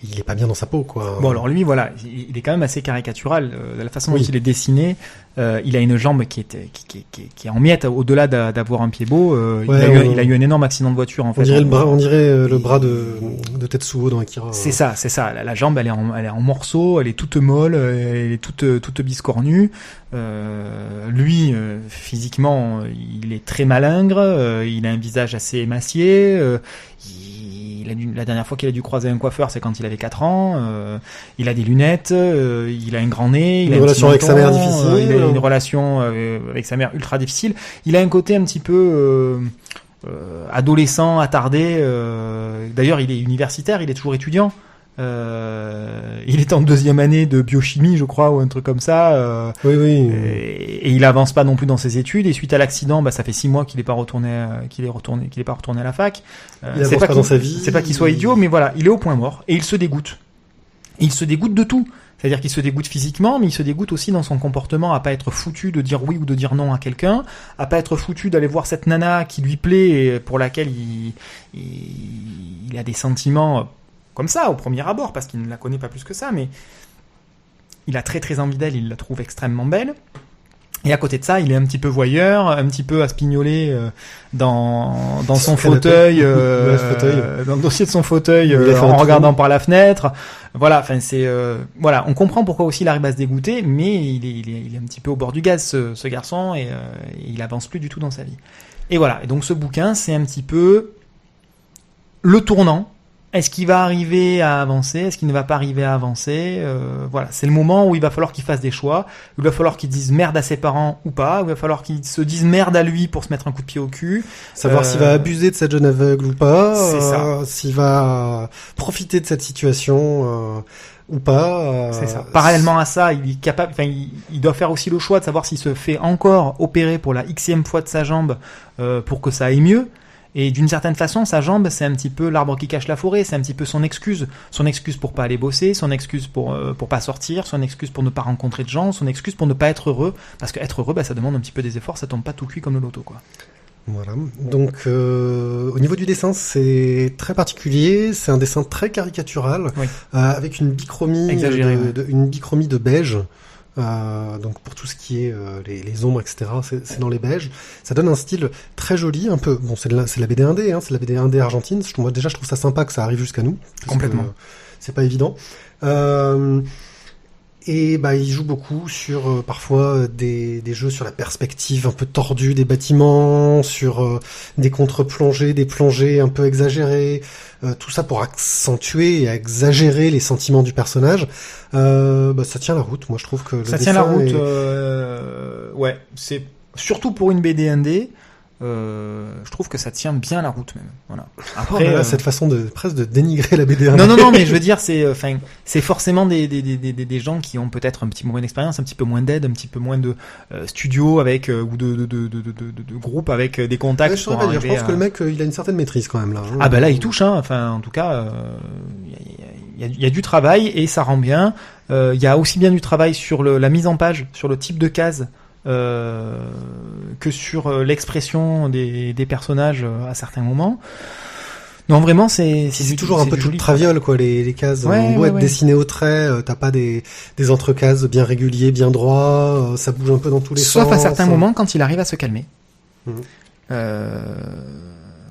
il est pas bien dans sa peau, quoi.
Bon, alors lui, voilà, il est quand même assez caricatural. De la façon dont il est dessiné, il a une jambe qui est en miettes au-delà d'avoir un pied beau. Il a eu un énorme accident de voiture, en fait.
On dirait le bras de Tetsuo dans Akira.
C'est ça. La jambe, elle est en morceaux, elle est toute molle, elle est toute biscornue. Lui, physiquement, il est très malingre, il a un visage assez émacié, la dernière fois qu'il a dû croiser un coiffeur, c'est quand il avait 4 ans, il a des lunettes, il a un grand nez, il a une
relation avec sa mère difficile,
il a une relation avec sa mère ultra difficile, il a un côté un petit peu adolescent, attardé, d'ailleurs il est universitaire, il est toujours étudiant. Il est en 2e année de biochimie, je crois, ou un truc comme ça.
Oui.
Et il avance pas non plus dans ses études. Et suite à l'accident, ça fait 6 mois qu'il est pas retourné à la fac.
Il avance pas dans sa vie.
C'est pas qu'il soit idiot, mais voilà, il est au point mort et il se dégoûte. Et il se dégoûte de tout. C'est-à-dire qu'il se dégoûte physiquement, mais il se dégoûte aussi dans son comportement, à pas être foutu de dire oui ou de dire non à quelqu'un, à pas être foutu d'aller voir cette nana qui lui plaît et pour laquelle il a des sentiments comme ça, au premier abord, parce qu'il ne la connaît pas plus que ça, mais il a très très envie d'elle, il la trouve extrêmement belle. Et à côté de ça, il est un petit peu voyeur, un petit peu aspignoler dans son fauteuil, dans le dossier de son fauteuil, en regardant par la fenêtre. Voilà, enfin voilà, on comprend pourquoi aussi il arrive à se dégoûter, mais il est un petit peu au bord du gaz, ce garçon, et il avance plus du tout dans sa vie. Et voilà, et donc ce bouquin, c'est un petit peu le tournant. Est-ce qu'il va arriver à avancer? Est-ce qu'il ne va pas arriver à avancer? Voilà, c'est le moment où il va falloir qu'il fasse des choix. Il va falloir qu'il dise merde à ses parents ou pas. Il va falloir qu'il se dise merde à lui pour se mettre un coup de pied au cul.
Savoir s'il va abuser de cette jeune aveugle ou pas.
C'est ça.
S'il va profiter de cette situation ou pas.
C'est ça. Parallèlement à ça, il est capable. Enfin, il doit faire aussi le choix de savoir s'il se fait encore opérer pour la xème fois de sa jambe pour que ça aille mieux. Et d'une certaine façon, sa jambe, c'est un petit peu l'arbre qui cache la forêt, c'est un petit peu son excuse pour pas aller bosser, son excuse pour pas sortir, son excuse pour ne pas rencontrer de gens, son excuse pour ne pas être heureux, parce que être heureux, ça demande un petit peu des efforts, ça tombe pas tout cuit comme le loto, quoi.
Voilà. Donc, au niveau du dessin, c'est très particulier, c'est un dessin très caricatural,
oui.
Avec une bichromie, une bichromie de beige. Donc pour tout ce qui est les ombres, etc., c'est dans les beiges. Ça donne un style très joli, un peu. Bon, c'est la BD indé, c'est la BD indé argentine. Je trouve ça sympa que ça arrive jusqu'à nous.
Complètement.
C'est pas évident. Et il joue beaucoup sur parfois des jeux sur la perspective un peu tordue des bâtiments, sur des contre-plongées, des plongées un peu exagérées, tout ça pour accentuer et exagérer les sentiments du personnage. Ça tient la route, moi je trouve que
ça tient la route. Ouais, c'est surtout pour une BD indé. Je trouve que ça tient bien la route même. Voilà.
Après, cette façon presque de dénigrer la BD.
Non, mais je veux dire, c'est forcément des gens qui ont peut-être un petit peu moins d'expérience, un petit peu moins d'aide, un petit peu moins de studio avec ou de groupe avec des contacts.
Je pense que le mec, il a une certaine maîtrise quand même là.
Ah là, il touche. Enfin, en tout cas, il y a du travail et ça rend bien. Il y a aussi bien du travail sur la mise en page, sur le type de case. Que sur l'expression des personnages à certains moments. Non, vraiment, c'est
toujours un peu tout le traviole, quoi. Les cases ont beau être dessinées au trait, t'as pas des entrecases bien réguliers, bien droits, ça bouge un peu dans tous les sens.
Sauf à certains moments quand il arrive à se calmer.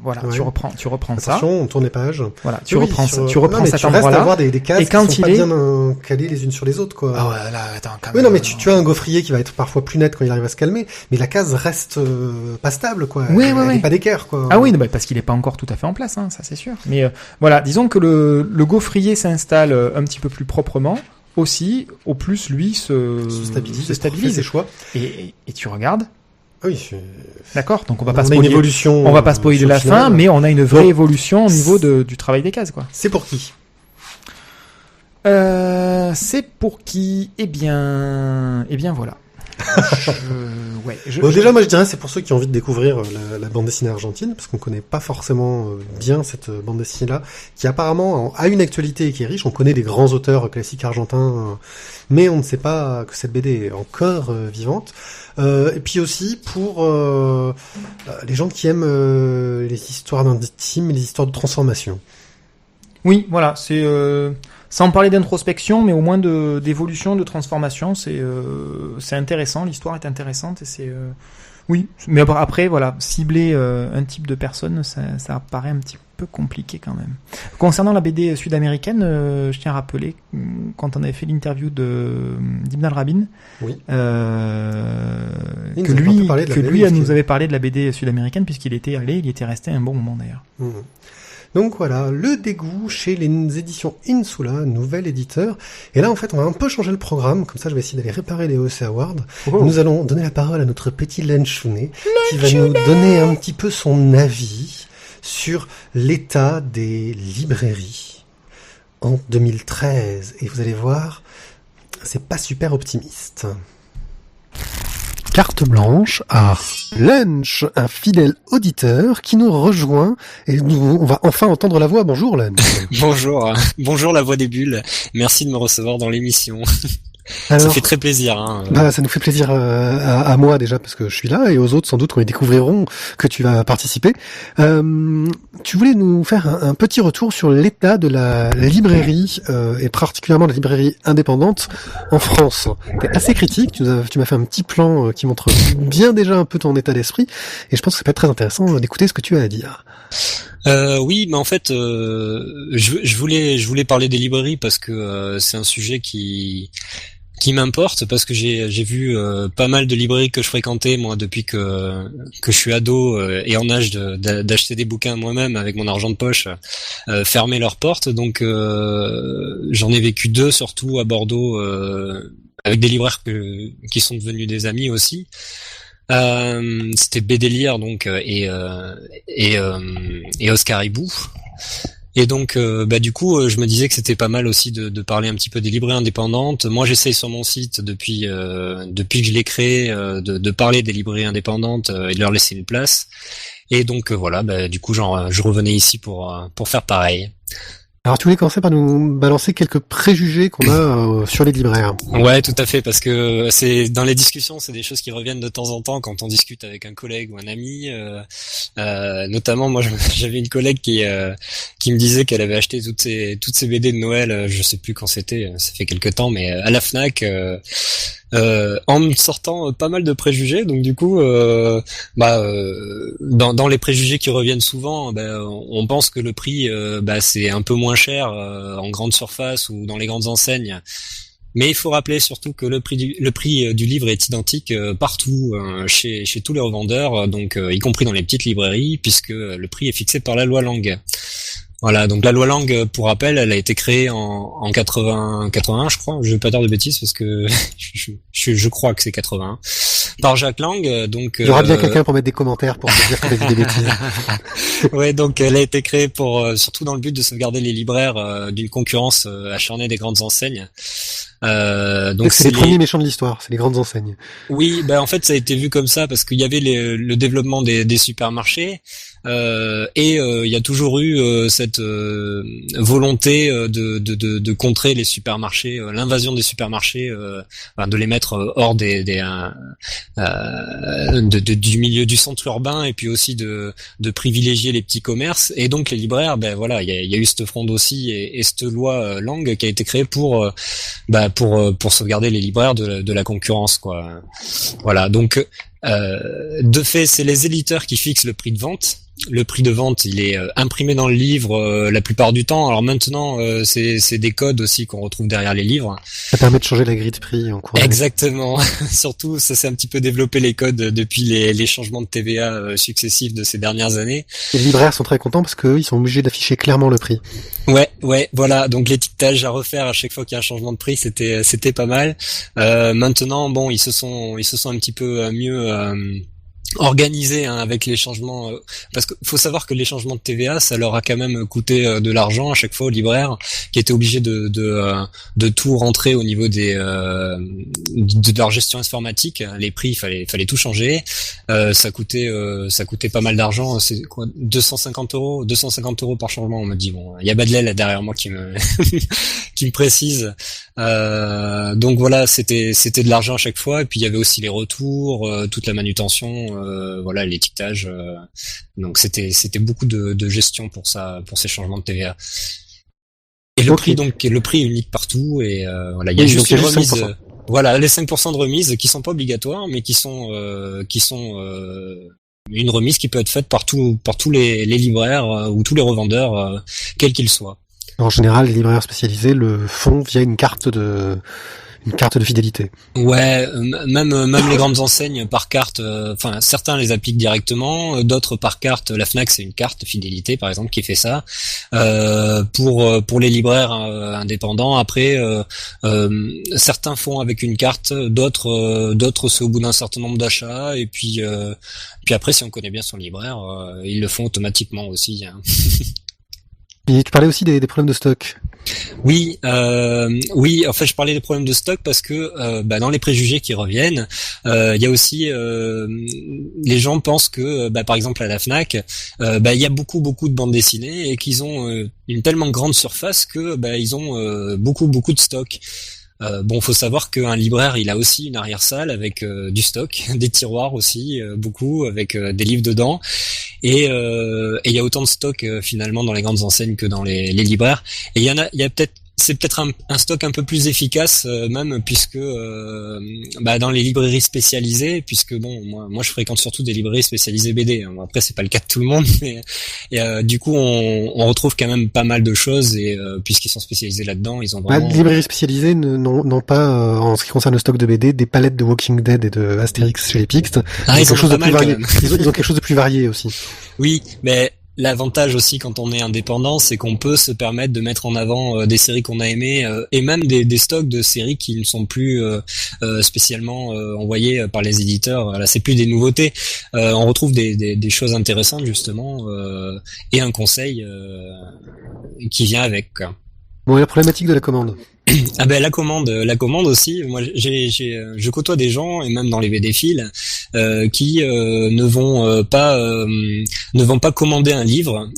Voilà, ouais. tu reprends ça.
Attention, on tourne les pages.
Voilà, tu reprends cet endroit-là.
Tu restes à avoir des cases
et quand
qui sont pas bien calées les unes sur les autres, quoi.
Ah ouais, là, attends, quand même.
Oui, non, mais tu as un gaufrier qui va être parfois plus net quand il arrive à se calmer, mais la case reste pas stable, quoi. Elle est pas d'équerre, quoi.
Ah oui, parce qu'il est pas encore tout à fait en place, ça c'est sûr. Mais voilà, disons que le gaufrier s'installe un petit peu plus proprement. aussi, au plus lui se
stabilise ses choix.
Et tu regardes.
Oui.
D'accord. Donc on va
a
pas
une
spoiler.
évolution.
On va pas spoiler la
final,
fin, mais on a une vraie évolution au niveau du travail des cases, quoi.
C'est pour qui?
C'est pour qui? Eh bien voilà.
Déjà, moi je dirais c'est pour ceux qui ont envie de découvrir la bande dessinée argentine, parce qu'on connaît pas forcément bien cette bande dessinée-là, qui apparemment a une actualité et qui est riche. On connaît des grands auteurs classiques argentins, mais on ne sait pas que cette BD est encore vivante. Et puis aussi pour les gens qui aiment les histoires d'intime et les histoires de transformation.
Oui, voilà, c'est sans parler d'introspection, mais au moins d'évolution, de transformation, c'est intéressant. L'histoire est intéressante et c'est oui. Mais après, voilà, cibler un type de personne, ça paraît un petit peu compliqué quand même. Concernant la BD sud-américaine, je tiens à rappeler quand on avait fait l'interview d'Ibn Al-Rabin,
oui.
que lui nous avait parlé de la BD sud-américaine puisqu'il était resté un bon moment d'ailleurs.
Mmh. Donc voilà, le dégoût chez les éditions Insula, nouvel éditeur. Et là, en fait, on va un peu changer le programme. Comme ça, je vais essayer d'aller réparer les OEC Awards. Oh. Nous allons donner la parole à notre petit Lenchounet, qui va nous donner un petit peu son avis sur l'état des librairies en 2013. Et vous allez voir, c'est pas super optimiste. Carte blanche à Lunch, un fidèle auditeur qui nous rejoint et on va enfin entendre la voix. Bonjour Lunch.
Bonjour la voix des bulles. Merci de me recevoir dans l'émission.
Alors,
ça fait très plaisir. Hein.
Ça nous fait plaisir à moi déjà parce que je suis là et aux autres sans doute quand ils découvriront que tu vas participer. Tu voulais nous faire un petit retour sur l'état de la librairie et particulièrement la librairie indépendante en France. T'es assez critique, tu m'as fait un petit plan qui montre bien déjà un peu ton état d'esprit et je pense que ça peut être très intéressant d'écouter ce que tu as à dire.
Oui, mais en fait, je voulais parler des librairies parce que c'est un sujet qui m'importe parce que j'ai vu pas mal de librairies que je fréquentais moi depuis que je suis ado et en âge d'acheter des bouquins moi-même avec mon argent de poche fermer leurs portes. Donc j'en ai vécu 2 surtout à Bordeaux avec des libraires qui sont devenus des amis aussi. C'était Bédélire donc et Oscar Hibou. Et donc, du coup, je me disais que c'était pas mal aussi de parler un petit peu des librairies indépendantes. Moi, j'essaye sur mon site depuis que je l'ai créé de parler des librairies indépendantes et de leur laisser une place. Et donc voilà, du coup, je revenais ici pour faire pareil.
Alors tu voulais commencer par nous balancer quelques préjugés qu'on a sur les libraires.
Ouais, tout à fait, parce que c'est dans les discussions, c'est des choses qui reviennent de temps en temps quand on discute avec un collègue ou un ami. Notamment, moi, j'avais une collègue qui me disait qu'elle avait acheté toutes ses BD de Noël. Je sais plus quand c'était, ça fait quelque temps, mais à la Fnac. En me sortant pas mal de préjugés, donc du coup, dans les préjugés qui reviennent souvent, on pense que le prix, c'est un peu moins cher en grande surface ou dans les grandes enseignes. Mais il faut rappeler surtout que le prix du livre est identique partout, chez tous les revendeurs, donc y compris dans les petites librairies, puisque le prix est fixé par la loi Lang. Voilà, donc la loi Lang, pour rappel, elle a été créée en 81, je crois. Je vais pas dire de bêtises parce que je crois que c'est 81. Par Jacques Lang, donc.
Il y aura bien quelqu'un pour mettre des commentaires pour dire qu'on a dit des bêtises.
Ouais, donc elle a été créée surtout dans le but de sauvegarder les libraires d'une concurrence acharnée des grandes enseignes.
Donc c'est les premiers méchants de l'histoire, c'est les grandes enseignes.
Oui, en fait ça a été vu comme ça parce qu'il y avait le développement des supermarchés. Et il y a toujours eu cette volonté de contrer les supermarchés, l'invasion des supermarchés, de les mettre hors du milieu du centre urbain et puis aussi de privilégier les petits commerces. Et donc les libraires, il y a eu cette fronde aussi et cette loi Lang qui a été créée pour sauvegarder les libraires de la concurrence, quoi. Voilà, donc de fait, c'est les éditeurs qui fixent le prix de vente. le prix de vente, il est imprimé dans le livre la plupart du temps. Alors maintenant, c'est des codes aussi qu'on retrouve derrière les livres.
Ça permet de changer la grille de prix en cours d'année.
Exactement. Surtout, ça s'est un petit peu développé les codes depuis les changements de TVA successifs de ces dernières années.
Les libraires sont très contents parce qu'eux, ils sont obligés d'afficher clairement le prix.
Ouais, voilà. Donc l'étiquetage à refaire à chaque fois qu'il y a un changement de prix, c'était pas mal. Maintenant, bon, ils se sont un petit peu mieux organisé avec les changements, parce que faut savoir que les changements de TVA, ça leur a quand même coûté de l'argent à chaque fois aux libraires qui étaient obligés de tout rentrer au niveau de leur gestion informatique. Les prix, fallait tout changer. Ça coûtait pas mal d'argent. C'est quoi, 250 € par changement. On me dit, bon, il y a Badley là derrière moi qui me qui me précise. Donc voilà, c'était de l'argent à chaque fois, et puis il y avait aussi les retours, toute la manutention, voilà, l'étiquetage. Donc c'était beaucoup de gestion pour ça, pour ces changements de TVA. Et le prix, donc, le prix est unique partout, et voilà, il y a juste une remise. Voilà, les 5% de remise qui sont pas obligatoires, mais qui sont une remise qui peut être faite par tous les libraires ou tous les revendeurs, quels qu'ils soient.
En général, les libraires spécialisés le font via une carte de fidélité.
Ouais, même les grandes enseignes par carte, enfin certains les appliquent directement, d'autres par carte. La Fnac, c'est une carte fidélité par exemple qui fait ça. Pour les libraires indépendants, après certains font avec une carte, d'autres c'est au bout d'un certain nombre d'achats, et puis après si on connaît bien son libraire, ils le font automatiquement aussi, hein.
Et tu parlais aussi des problèmes de stock.
Oui, en fait, je parlais des problèmes de stock parce que dans les préjugés qui reviennent, il y a aussi les gens pensent que par exemple à la Fnac, il y a beaucoup de bandes dessinées et qu'ils ont une tellement grande surface que ils ont beaucoup de stock. Faut savoir qu'un libraire, il a aussi une arrière-salle avec du stock, des tiroirs aussi, beaucoup, avec des livres dedans. Et il y a autant de stock finalement dans les grandes enseignes que dans les libraires. Et il y a peut-être, c'est peut-être un stock un peu plus efficace même, puisque dans les librairies spécialisées, puisque moi je fréquente surtout des librairies spécialisées BD, hein. Bon, après c'est pas le cas de tout le monde, mais du coup on retrouve quand même pas mal de choses, et puisqu'ils sont spécialisés là-dedans, ils ont vraiment...
Les librairies spécialisées n'ont pas en ce qui concerne le stock de BD des palettes de Walking Dead et de Astérix chez les Pixtes. Ils ont quelque chose de plus varié. Ils ont quelque chose de plus varié aussi.
Oui, mais l'avantage aussi quand on est indépendant, c'est qu'on peut se permettre de mettre en avant des séries qu'on a aimées, et même des stocks de séries qui ne sont plus spécialement envoyées par les éditeurs. Là, c'est plus des nouveautés. On retrouve des choses intéressantes justement, et un conseil qui vient avec, quoi.
Bon, et la problématique de la commande.
Ah la commande aussi. Moi, je côtoie des gens, et même dans les BD-Files, qui ne vont pas commander un livre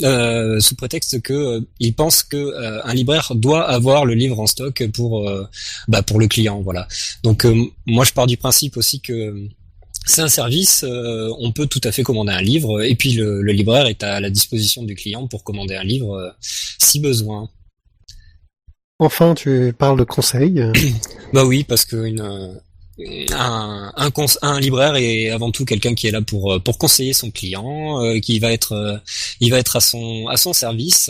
sous prétexte que ils pensent que un libraire doit avoir le livre en stock pour le client. Voilà. Donc moi, je pars du principe aussi que c'est un service, on peut tout à fait commander un livre, et puis le libraire est à la disposition du client pour commander un livre si besoin.
Enfin, tu parles de conseils.
Oui, parce que un libraire est avant tout quelqu'un qui est là pour conseiller son client, qui va être à son service,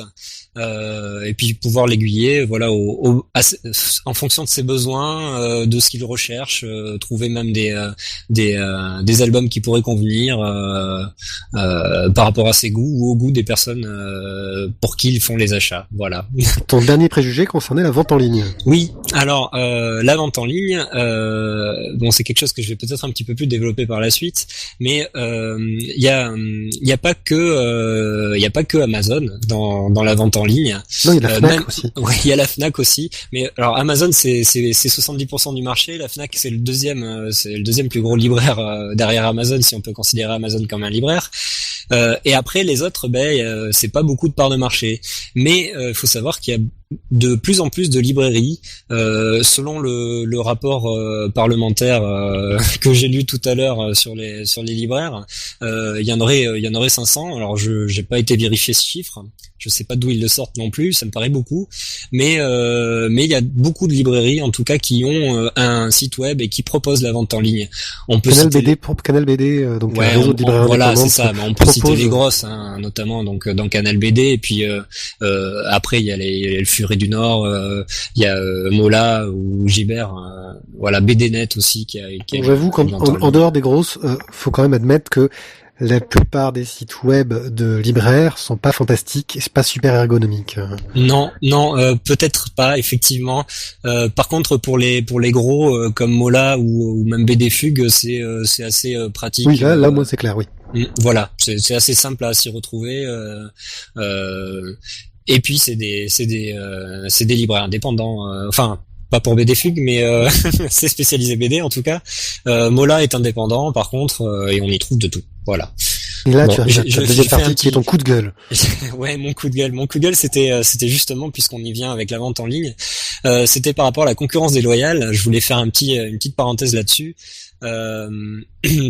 et puis pouvoir l'aiguiller, voilà, en fonction de ses besoins, de ce qu'il recherche, trouver même des albums qui pourraient convenir par rapport à ses goûts ou au goût des personnes pour qui ils font les achats. Voilà.
Ton dernier préjugé concernait la vente en ligne.
Oui, alors la vente en ligne, c'est quelque chose que je vais peut-être un petit peu plus développer par la suite, mais il y a pas que Amazon dans la vente en ligne.
Non, il y a la Fnac aussi.
Oui, il y a la Fnac aussi, mais alors Amazon c'est 70% du marché, la Fnac c'est le deuxième plus gros libraire derrière Amazon, si on peut considérer Amazon comme un libraire. Et après les autres, c'est pas beaucoup de parts de marché, mais faut savoir qu'il y a de plus en plus de librairies, selon le rapport parlementaire que j'ai lu tout à l'heure sur les libraires, il y en aurait 500. Alors j'ai pas été vérifier ce chiffre, je sais pas d'où ils le sortent non plus, ça me paraît beaucoup, mais il y a beaucoup de librairies en tout cas qui ont un site web et qui proposent la vente en ligne. On peut
Canal BD, Canal BD, donc
ouais,
un réseau de librairies
voilà, c'est ça. Mais on peut citer les
propose-
grosses, hein, notamment donc dans Canal BD. Et puis après, il y a le Furet du Nord, il y a Mola ou Gibert. Voilà, BDnet aussi qui a
Donc, j'avoue qu'en en dehors des grosses, faut quand même admettre que la plupart des sites web de libraires sont pas fantastiques et c'est pas super ergonomique.
Non, peut-être pas effectivement. Par contre, pour les gros comme Mola ou même BD Fugue, c'est assez pratique.
Oui, là, moi, c'est clair, oui.
Voilà, c'est assez simple à s'y retrouver. Et puis c'est des libraires indépendants. Enfin, pas pour BD Fugue, mais c'est spécialisé BD en tout cas. Mola est indépendant, par contre, et on y trouve de tout. Voilà.
Et là,
Bon,
tu arrives à ta deuxième partie qui est ton coup de gueule.
Ouais, mon coup de gueule. Mon coup de gueule, c'était justement, puisqu'on y vient avec la vente en ligne, c'était par rapport à la concurrence déloyale. Je voulais faire une petite parenthèse là-dessus,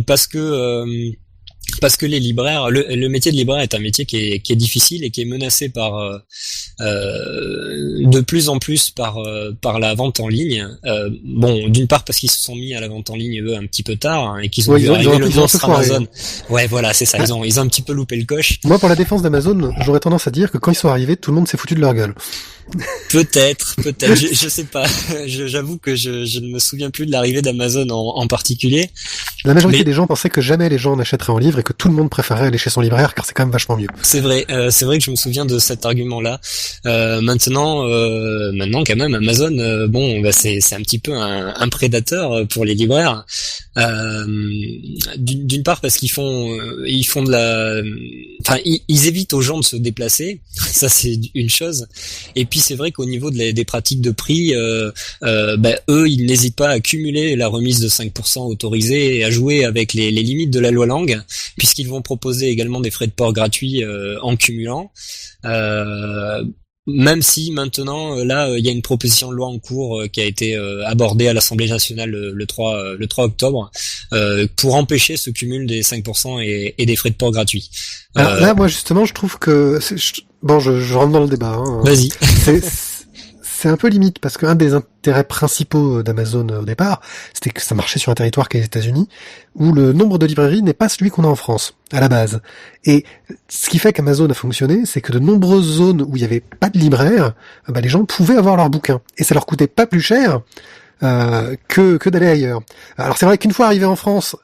parce que les libraires, le métier de libraire est un métier qui est difficile et qui est menacé par de plus en plus par la vente en ligne. Bon, d'une part parce qu'ils se sont mis à la vente en ligne eux un petit peu tard, hein, et qu'ils ont
Ouais,
vu
ils
arriver
ont
le
un peu
monstre
foiré,
Amazon. Ouais, voilà, c'est ça. Ils ont un petit peu loupé le coche.
Moi, pour la défense d'Amazon, j'aurais tendance à dire que quand ils sont arrivés, tout le monde s'est foutu de leur gueule.
Peut-être, je sais pas. J'avoue que je ne me souviens plus de l'arrivée d'Amazon en particulier.
La majorité
Mais-
des gens pensaient que jamais les gens n'achèteraient en livre et que tout le monde préférait aller chez son libraire car c'est quand même vachement mieux.
C'est vrai que je me souviens de cet argument-là. Maintenant quand même Amazon, bon, bah c'est un petit peu un prédateur pour les libraires. D'une part parce qu'ils font de la, enfin ils évitent aux gens de se déplacer, ça c'est une chose. Et puis c'est vrai qu'au niveau des pratiques de prix, eux ils n'hésitent pas à cumuler la remise de 5% autorisée et à jouer avec les limites de la loi Lang, puisqu'ils vont proposer également des frais de port gratuits en cumulant. Même si maintenant, il y a une proposition de loi en cours qui a été abordée à l'Assemblée nationale le 3 octobre pour empêcher ce cumul des 5% et des frais de port gratuits.
Alors là, moi justement, je trouve que je rentre dans le débat. Hein.
Vas-y.
C'est un peu limite parce qu'un des intérêts principaux d'Amazon au départ, c'était que ça marchait sur un territoire qu'est les États-Unis, où le nombre de librairies n'est pas celui qu'on a en France à la base. Et ce qui fait qu'Amazon a fonctionné, c'est que de nombreuses zones où il n'y avait pas de libraire, les gens pouvaient avoir leurs bouquins et ça leur coûtait pas plus cher que d'aller ailleurs. Alors c'est vrai qu'une fois arrivé en France,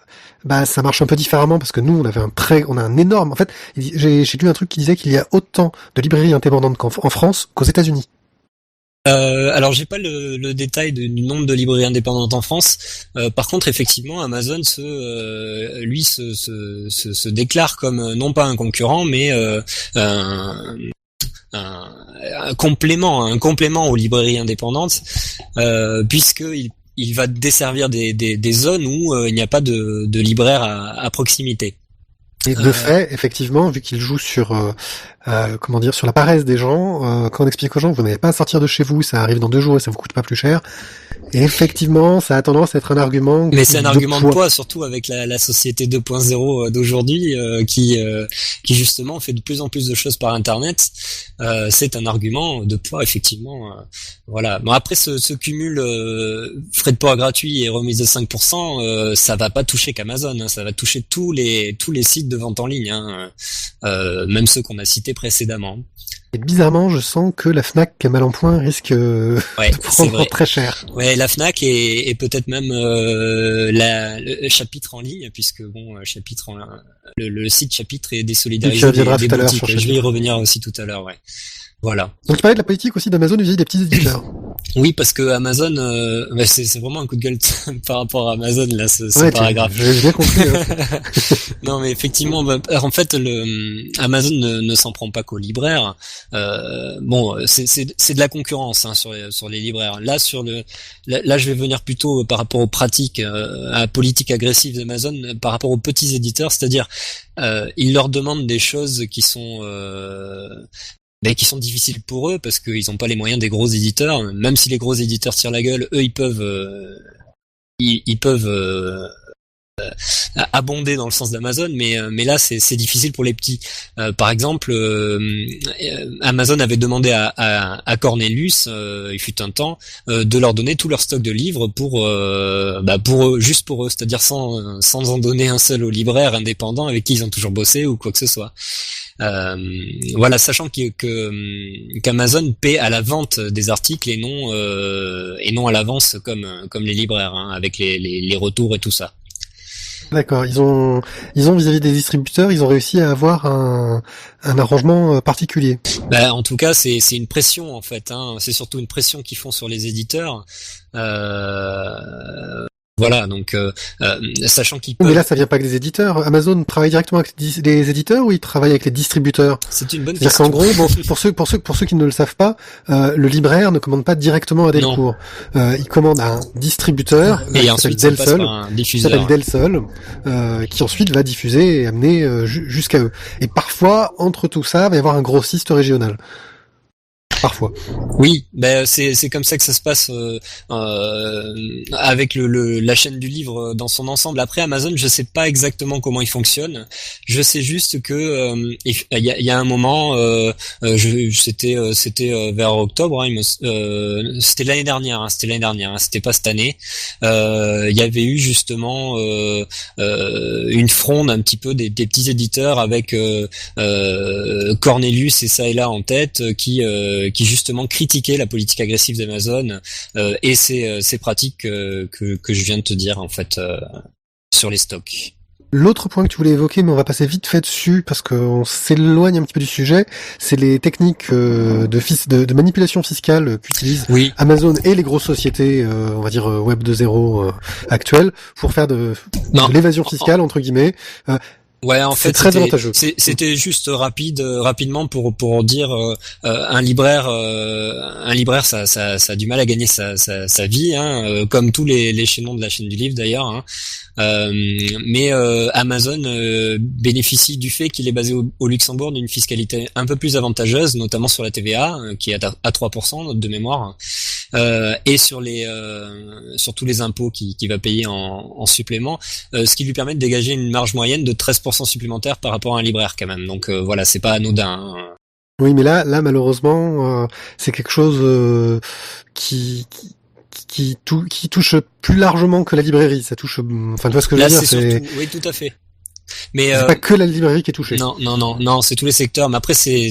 ça marche un peu différemment parce que nous on a un énorme. En fait, j'ai lu un truc qui disait qu'il y a autant de librairies indépendantes en France qu'aux États-Unis.
Alors j'ai pas le détail du nombre de librairies indépendantes en France. Par contre, effectivement, Amazon se déclare comme non pas un concurrent, mais un complément aux librairies indépendantes, puisque il va desservir des zones où il n'y a pas de libraire à proximité.
Et de fait, effectivement, vu qu'il joue sur sur la paresse des gens, quand on explique aux gens vous n'avez pas à sortir de chez vous, ça arrive dans 2 jours et ça vous coûte pas plus cher. Et effectivement, ça a tendance à être un argument.
Mais c'est un argument de poids, surtout avec la société 2.0 d'aujourd'hui, qui justement fait de plus en plus de choses par Internet. C'est un argument de poids, effectivement. Voilà. Bon, après ce cumul frais de port gratuits et remise de 5%, ça va pas toucher qu'Amazon, hein, ça va toucher tous les sites de vente en ligne, hein, même ceux qu'on a cités précédemment.
Et bizarrement, je sens que la Fnac mal en point risque de prendre très cher.
Ouais, la Fnac et peut-être même le chapitre en ligne, puisque bon, le site chapitre est désolidarisé des boutiques. Je vais y revenir aussi tout à l'heure, ouais. Voilà.
Donc tu parlais de la politique aussi d'Amazon vis-à-vis des petits éditeurs.
Oui, parce que Amazon, c'est vraiment un coup de gueule par rapport à Amazon là, ce paragraphe.
J'ai bien compris. Hein.
Non, mais effectivement, en fait, Amazon ne s'en prend pas qu'aux libraires. C'est de la concurrence, hein, sur les libraires. Là, là, je vais venir plutôt par rapport aux pratiques, à la politique agressive d'Amazon, par rapport aux petits éditeurs, c'est-à-dire, ils leur demandent des choses qui sont qui sont difficiles pour eux parce qu'ils n'ont pas les moyens des gros éditeurs. Même si les gros éditeurs tirent la gueule, eux ils peuvent abonder dans le sens d'Amazon, mais là c'est difficile pour les petits. Par exemple, Amazon avait demandé à Cornelius, il fut un temps, de leur donner tout leur stock de livres pour eux, juste pour eux, c'est-à-dire sans en donner un seul aux libraires indépendants avec qui ils ont toujours bossé ou quoi que ce soit. Voilà, sachant qu'Amazon paie à la vente des articles et non à l'avance comme les libraires, hein, avec les retours et tout ça.
D'accord, ils ont vis-à-vis des distributeurs, ils ont réussi à avoir un arrangement particulier.
En tout cas, c'est une pression en fait, hein. C'est surtout une pression qu'ils font sur les éditeurs. Voilà, donc sachant qu'ils peuvent...
Mais là, ça vient pas que des éditeurs. Amazon travaille directement avec les éditeurs ou il travaille avec les distributeurs?
C'est une bonne
question.
question.
C'est-à-dire qu'en gros, pour ceux qui ne le savent pas, le libraire ne commande pas directement à Delcourt. Il commande à un distributeur
et ensuite
ça passe par
un diffuseur.
S'appelle Delsol, qui ensuite va diffuser et amener jusqu'à eux. Et parfois, entre tout ça, il va y avoir un grossiste régional. Parfois.
Oui, c'est comme ça que ça se passe avec la chaîne du livre dans son ensemble. Après Amazon, je sais pas exactement comment il fonctionne. Je sais juste que il y a un moment, c'était vers octobre, hein, c'était l'année dernière, hein, c'était pas cette année. Il y avait eu justement une fronde un petit peu des petits éditeurs avec Cornelius et ça et là en tête qui justement critiquait la politique agressive d'Amazon et ces pratiques que je viens de te dire en fait sur les stocks.
L'autre point que tu voulais évoquer, mais on va passer vite fait dessus parce qu'on s'éloigne un petit peu du sujet, c'est les techniques de manipulation fiscale qu'utilisent Amazon et les grosses sociétés, on va dire Web 2.0 actuelles, pour faire de l'évasion fiscale entre guillemets.
Ouais, en fait,
très avantageux.
C'était juste rapidement pour dire un libraire ça a du mal à gagner sa vie, hein, comme tous les chaînons de la chaîne du livre d'ailleurs, hein. Mais Amazon bénéficie du fait qu'il est basé au Luxembourg d'une fiscalité un peu plus avantageuse, notamment sur la TVA qui est à 3% de mémoire, et sur tous les impôts qu'il va payer en supplément, ce qui lui permet de dégager une marge moyenne de 13% supplémentaire par rapport à un libraire quand même. Donc voilà, c'est pas anodin, hein.
Oui, mais là malheureusement, c'est quelque chose qui touche plus largement que la librairie. Ça touche, enfin, tu vois ce que je veux dire,
surtout, oui, tout à fait. Mais
c'est pas que la librairie qui est touchée.
Non, c'est tous les secteurs. Mais après, c'est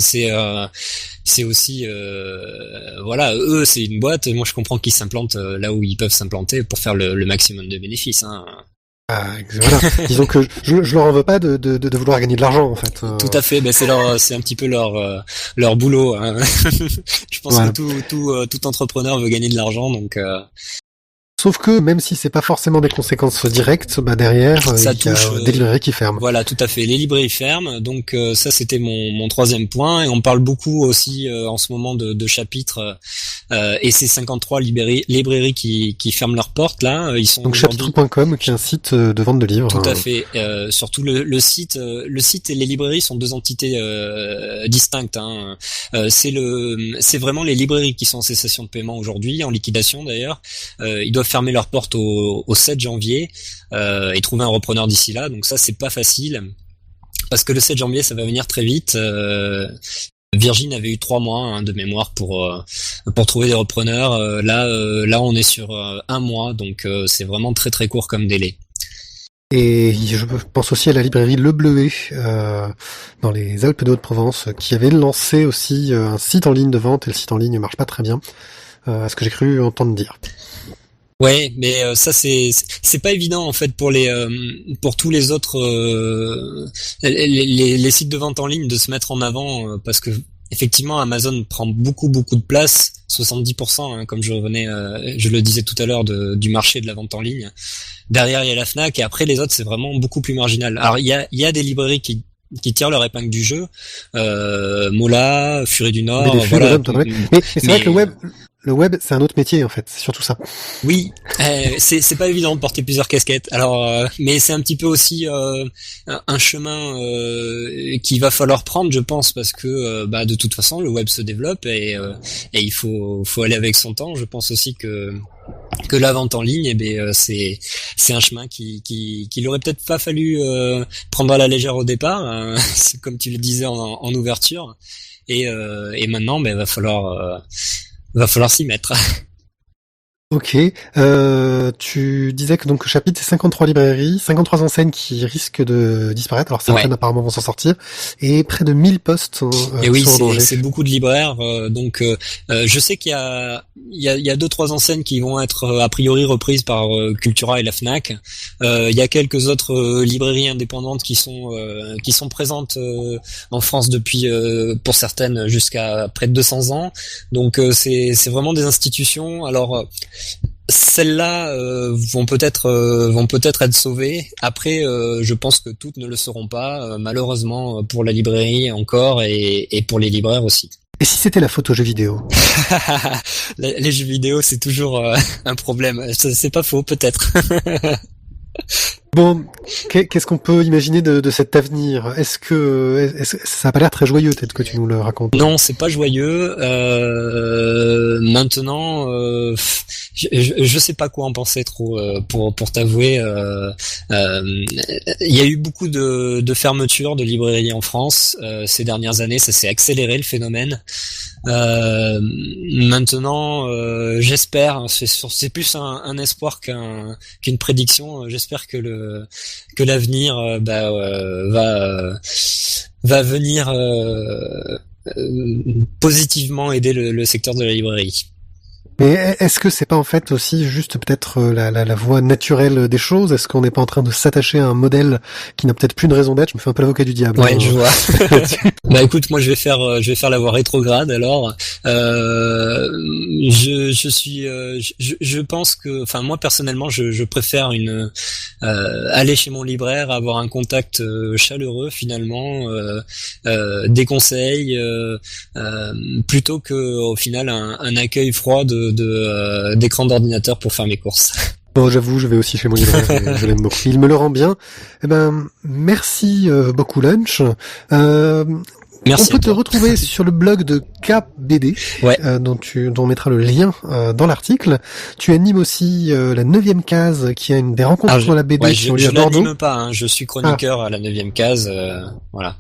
aussi, voilà, eux, c'est une boîte. Moi, je comprends qu'ils s'implantent là où ils peuvent s'implanter pour faire le maximum de bénéfices, hein.
Voilà. Disons que je leur en veux pas de vouloir gagner de l'argent en fait.
Tout à fait, c'est un petit peu leur boulot, hein. Je pense que tout entrepreneur veut gagner de l'argent, donc
Sauf que même si c'est pas forcément des conséquences directes, derrière
ça
il y a des librairies qui ferment.
Voilà, tout à fait. Les librairies ferment, donc ça c'était mon troisième point. Et on parle beaucoup aussi en ce moment de chapitres et ces 53 librairies qui ferment leurs portes là. Ils sont
donc chapitre.com qui est un site de vente de livres.
Tout à fait. Surtout le site et les librairies sont deux entités distinctes, hein. C'est vraiment les librairies qui sont en cessation de paiement aujourd'hui, en liquidation d'ailleurs. Ils doivent fermer leurs portes au 7 janvier et trouver un repreneur d'ici là. Donc ça, c'est pas facile parce que le 7 janvier, ça va venir très vite. Virgin avait eu 3 mois, hein, de mémoire pour trouver des repreneurs. Là, on est sur 1 mois, donc c'est vraiment très très court comme délai.
Et je pense aussi à la librairie Le Bleuet dans les Alpes de Haute-Provence qui avait lancé aussi un site en ligne de vente et le site en ligne marche pas très bien, à ce que j'ai cru entendre dire.
Ouais, mais ça c'est pas évident en fait pour tous les autres les sites de vente en ligne de se mettre en avant parce que effectivement Amazon prend beaucoup de place, 70%, hein, comme je le disais tout à l'heure du marché de la vente en ligne. Derrière il y a la Fnac et après les autres c'est vraiment beaucoup plus marginal. Alors il y a des librairies qui tirent leur épingle du jeu, Mola, Furie du Nord,
mais c'est vrai que le web, c'est un autre métier en fait. C'est surtout ça.
Oui, c'est pas évident de porter plusieurs casquettes. Alors, mais c'est un petit peu aussi un chemin qu'il va falloir prendre, je pense, parce que de toute façon, le web se développe et il faut aller avec son temps. Je pense aussi que la vente en ligne, c'est un chemin qu'il aurait peut-être pas fallu prendre à la légère au départ, c'est comme tu le disais en ouverture. Et maintenant, va falloir s'y mettre.
Ok. Tu disais que donc le chapitre c'est 53 librairies, 53 enseignes qui risquent de disparaître. Alors certaines apparemment vont s'en sortir, et près de 1000 postes.
Et oui, c'est beaucoup de libraires. Donc je sais qu'il y a 2-3 enseignes qui vont être a priori reprises par Cultura et la Fnac. Il y a quelques autres librairies indépendantes qui sont présentes en France depuis pour certaines jusqu'à près de 200 ans. Donc c'est vraiment des institutions. Alors celles-là vont peut-être être sauvées. Après, je pense que toutes ne le seront pas, malheureusement pour la librairie encore et pour les libraires aussi.
Et si c'était la photo jeux vidéo?
Les jeux vidéo, c'est toujours un problème. C'est pas faux, peut-être.
Bon, qu'est-ce qu'on peut imaginer de cet avenir? Est-ce que ça a pas l'air très joyeux, peut-être que tu nous le racontes?
Non, c'est pas joyeux. Maintenant, je sais pas quoi en penser trop pour t'avouer. Il y a eu beaucoup de fermetures de librairies en France ces dernières années. Ça s'est accéléré le phénomène. Maintenant, j'espère, c'est plus un espoir qu'une prédiction. J'espère que l'avenir va venir positivement aider le secteur de la librairie.
Mais est-ce que c'est pas en fait aussi juste peut-être la voie naturelle des choses? Est-ce qu'on n'est pas en train de s'attacher à un modèle qui n'a peut-être plus de raison d'être? Je me fais un peu l'avocat du diable.
Ouais, je vois. Écoute, moi je vais faire la voie rétrograde alors. Je pense que, enfin moi personnellement, je préfère aller chez mon libraire, avoir un contact chaleureux finalement, des conseils, plutôt que au final un accueil froid d'écran d'ordinateur pour faire mes courses.
Bon, j'avoue, je vais aussi chez mon libraire, je l'aime beaucoup. Il me le rend bien. Eh ben, merci beaucoup Lunch.
Merci.
On peut te retrouver sur le blog de KBD, dont on mettra le lien dans l'article. Tu animes aussi la 9e case, qui a des rencontres sur la BD qui ont lieu à Bordeaux.
Je n'anime pas, hein, je suis chroniqueur à la 9e case, voilà.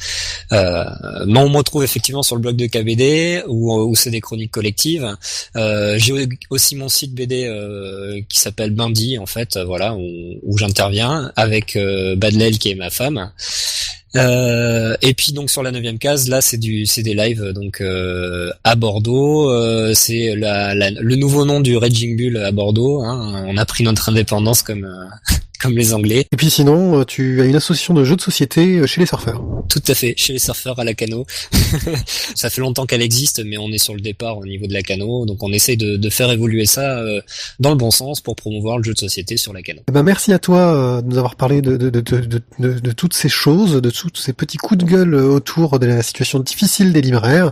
Mais on me retrouve effectivement sur le blog de KBD, où c'est des chroniques collectives. J'ai aussi mon site BD qui s'appelle Bindi, en fait, voilà, où j'interviens avec Badlel qui est ma femme. Et puis donc sur la 9e case, là c'est des lives donc à Bordeaux, c'est le nouveau nom du Raging Bull à Bordeaux, hein. On a pris notre indépendance comme les Anglais.
Et puis sinon, tu as une association de jeux de société chez les surfeurs.
Tout à fait, chez les surfeurs à la Cano. Ça fait longtemps qu'elle existe, mais on est sur le départ au niveau de la Cano, donc on essaye de faire évoluer ça dans le bon sens pour promouvoir le jeu de société sur la Cano.
Eh ben merci à toi de nous avoir parlé de toutes ces choses, de tous ces petits coups de gueule autour de la situation difficile des libraires.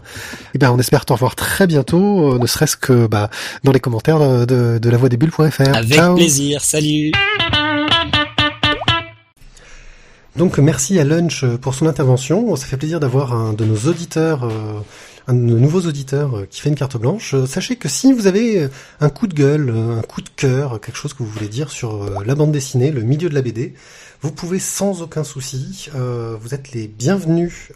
Eh ben on espère t'en revoir très bientôt, ne serait-ce que dans les commentaires de lavoidesbulles.fr.
Avec
Ciao.
plaisir, salut.
Donc merci à Lunch pour son intervention. Ça fait plaisir d'avoir un de nos auditeurs, un de nos nouveaux auditeurs qui fait une carte blanche. Sachez que si vous avez un coup de gueule, un coup de cœur, quelque chose que vous voulez dire sur la bande dessinée, le milieu de la BD, vous pouvez sans aucun souci, vous êtes les bienvenus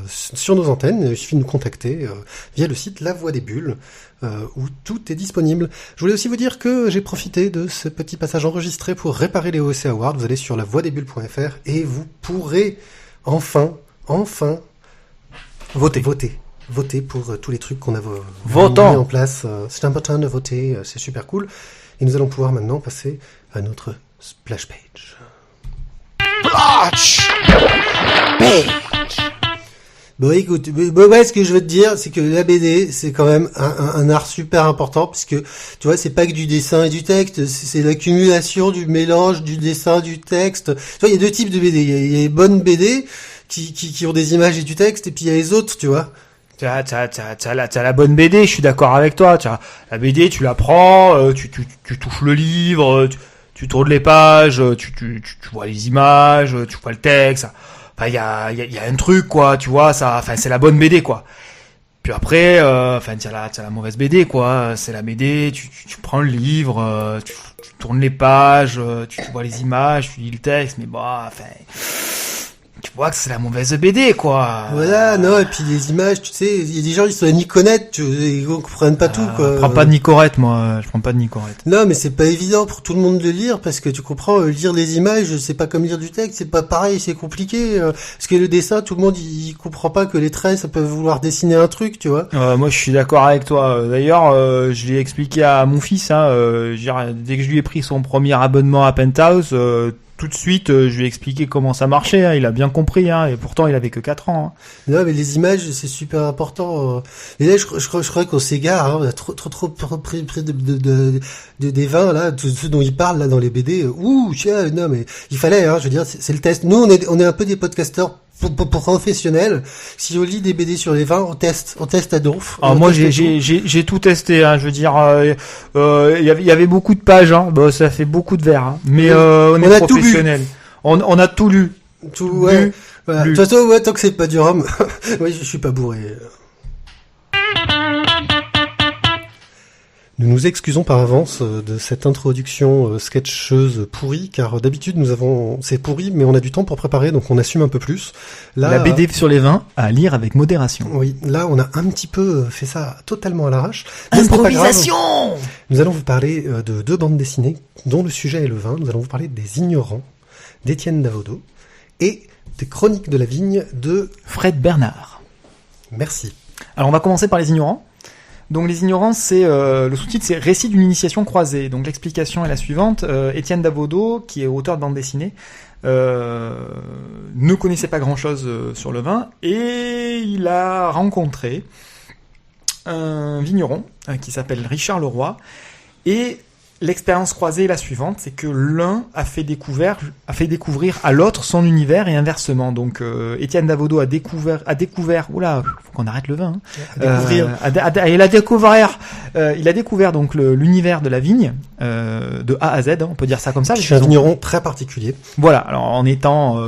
sur nos antennes. Il suffit de nous contacter via le site La Voix des Bulles, où tout est disponible. Je voulais aussi vous dire que j'ai profité de ce petit passage enregistré pour réparer les OEC Awards. Vous allez sur lavoidesbulles.fr et vous pourrez enfin voter pour tous les trucs qu'on a mis en place. C'est important de voter, c'est super cool. Et nous allons pouvoir maintenant passer à notre splash page. Splash page. Bon, écoute, ce que je veux te dire, c'est que la BD, c'est quand même un art super important, puisque, tu vois, c'est pas que du dessin et du texte, c'est l'accumulation du mélange du dessin, du texte. Tu vois, il y a deux types de BD. Il y a les bonnes BD, qui ont des images et du texte, et puis il y a les autres, tu vois,
T'as la bonne BD, je suis d'accord avec toi. T'as la BD, tu la prends, tu touches le livre, tu tournes les pages, tu vois les images, tu vois le texte. Enfin, il y a un truc, quoi, tu vois, ça, enfin, c'est la bonne BD, quoi. Puis après, enfin, t'as la mauvaise BD, quoi. C'est la BD, tu prends le livre, tu tournes les pages, tu vois les images, tu lis le texte, mais bah, enfin, tu vois que c'est la mauvaise BD, quoi.
Voilà, non, et puis les images, tu sais, il y a des gens, ils sont à Nicorette, ils comprennent pas tout, quoi.
Je prends pas de Nicorette, moi, je prends pas de Nicorette.
Non, mais c'est pas évident pour tout le monde de lire, parce que tu comprends, lire les images, c'est pas comme lire du texte, c'est pas pareil, c'est compliqué, parce que le dessin, tout le monde, il comprend pas que les traits, ça peut vouloir dessiner un truc, tu vois.
Moi, je suis d'accord avec toi. D'ailleurs, je l'ai expliqué à mon fils, hein, dès que je lui ai pris son premier abonnement à Penthouse, tout de suite, je lui ai expliqué comment ça marchait, hein, il a bien compris, hein, et pourtant il avait que 4 ans. Hein.
Non, mais les images, c'est super important. Et là, je crois qu'on s'égare, hein, on a trop pris des vins, là, tout ce dont ils parlent, là, dans les BD. Ouh, tiens, non, mais il fallait, hein, je veux dire, c'est le test. Nous, on est un peu des podcasteurs professionnels. Si on lit des BD sur les vins, on teste à donf.
Alors moi j'ai tout testé, hein, je veux dire il y avait beaucoup de pages, hein. Bon, ça fait beaucoup de vers, hein. Mais on est professionnels. On a tout lu.
Tout, ouais. Voilà. De toute façon, ouais, tant que c'est pas du rhum. Oui, je suis pas bourré. Nous nous excusons par avance de cette introduction sketcheuse pourrie, car d'habitude c'est pourri, mais on a du temps pour préparer, donc on assume un peu plus. Là,
la BD sur les vins à lire avec modération.
Oui, là on a un petit peu fait ça totalement à l'arrache.
Improvisation.
Nous allons vous parler de 2 bandes dessinées dont le sujet est le vin. Nous allons vous parler des Ignorants d'Étienne Davodo et des Chroniques de la Vigne de
Fred Bernard.
Merci.
Alors on va commencer par les Ignorants. Donc les Ignorants, c'est le sous-titre, c'est Récit d'une initiation croisée. Donc l'explication est la suivante. Étienne Davodo, qui est auteur de bande dessinée, ne connaissait pas grand-chose sur le vin et il a rencontré un vigneron qui s'appelle Richard Leroy. Et l'expérience croisée est la suivante, c'est que l'un a fait découvrir à l'autre son univers et inversement. Donc Étienne Davodo a découvert, oula, faut qu'on arrête le vin. Hein. Il a découvert donc l'univers de la vigne de A à Z, hein, on peut dire ça comme ça.
C'est un vigneron très particulier.
Voilà, alors en étant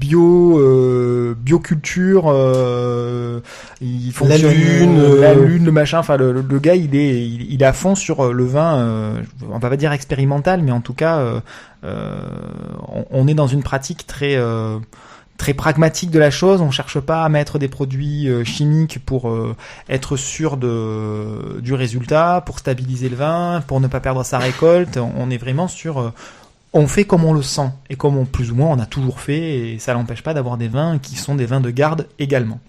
bioculture, il fonctionne la lune, le machin. Enfin, le gars, il est à fond sur le vin. On va pas dire expérimental, mais en tout cas, on est dans une pratique très pragmatique de la chose. On cherche pas à mettre des produits chimiques pour être sûr du résultat, pour stabiliser le vin, pour ne pas perdre sa récolte. On est vraiment sur on fait comme on le sent et comme plus ou moins on a toujours fait, et ça n'empêche pas d'avoir des vins qui sont des vins de garde également.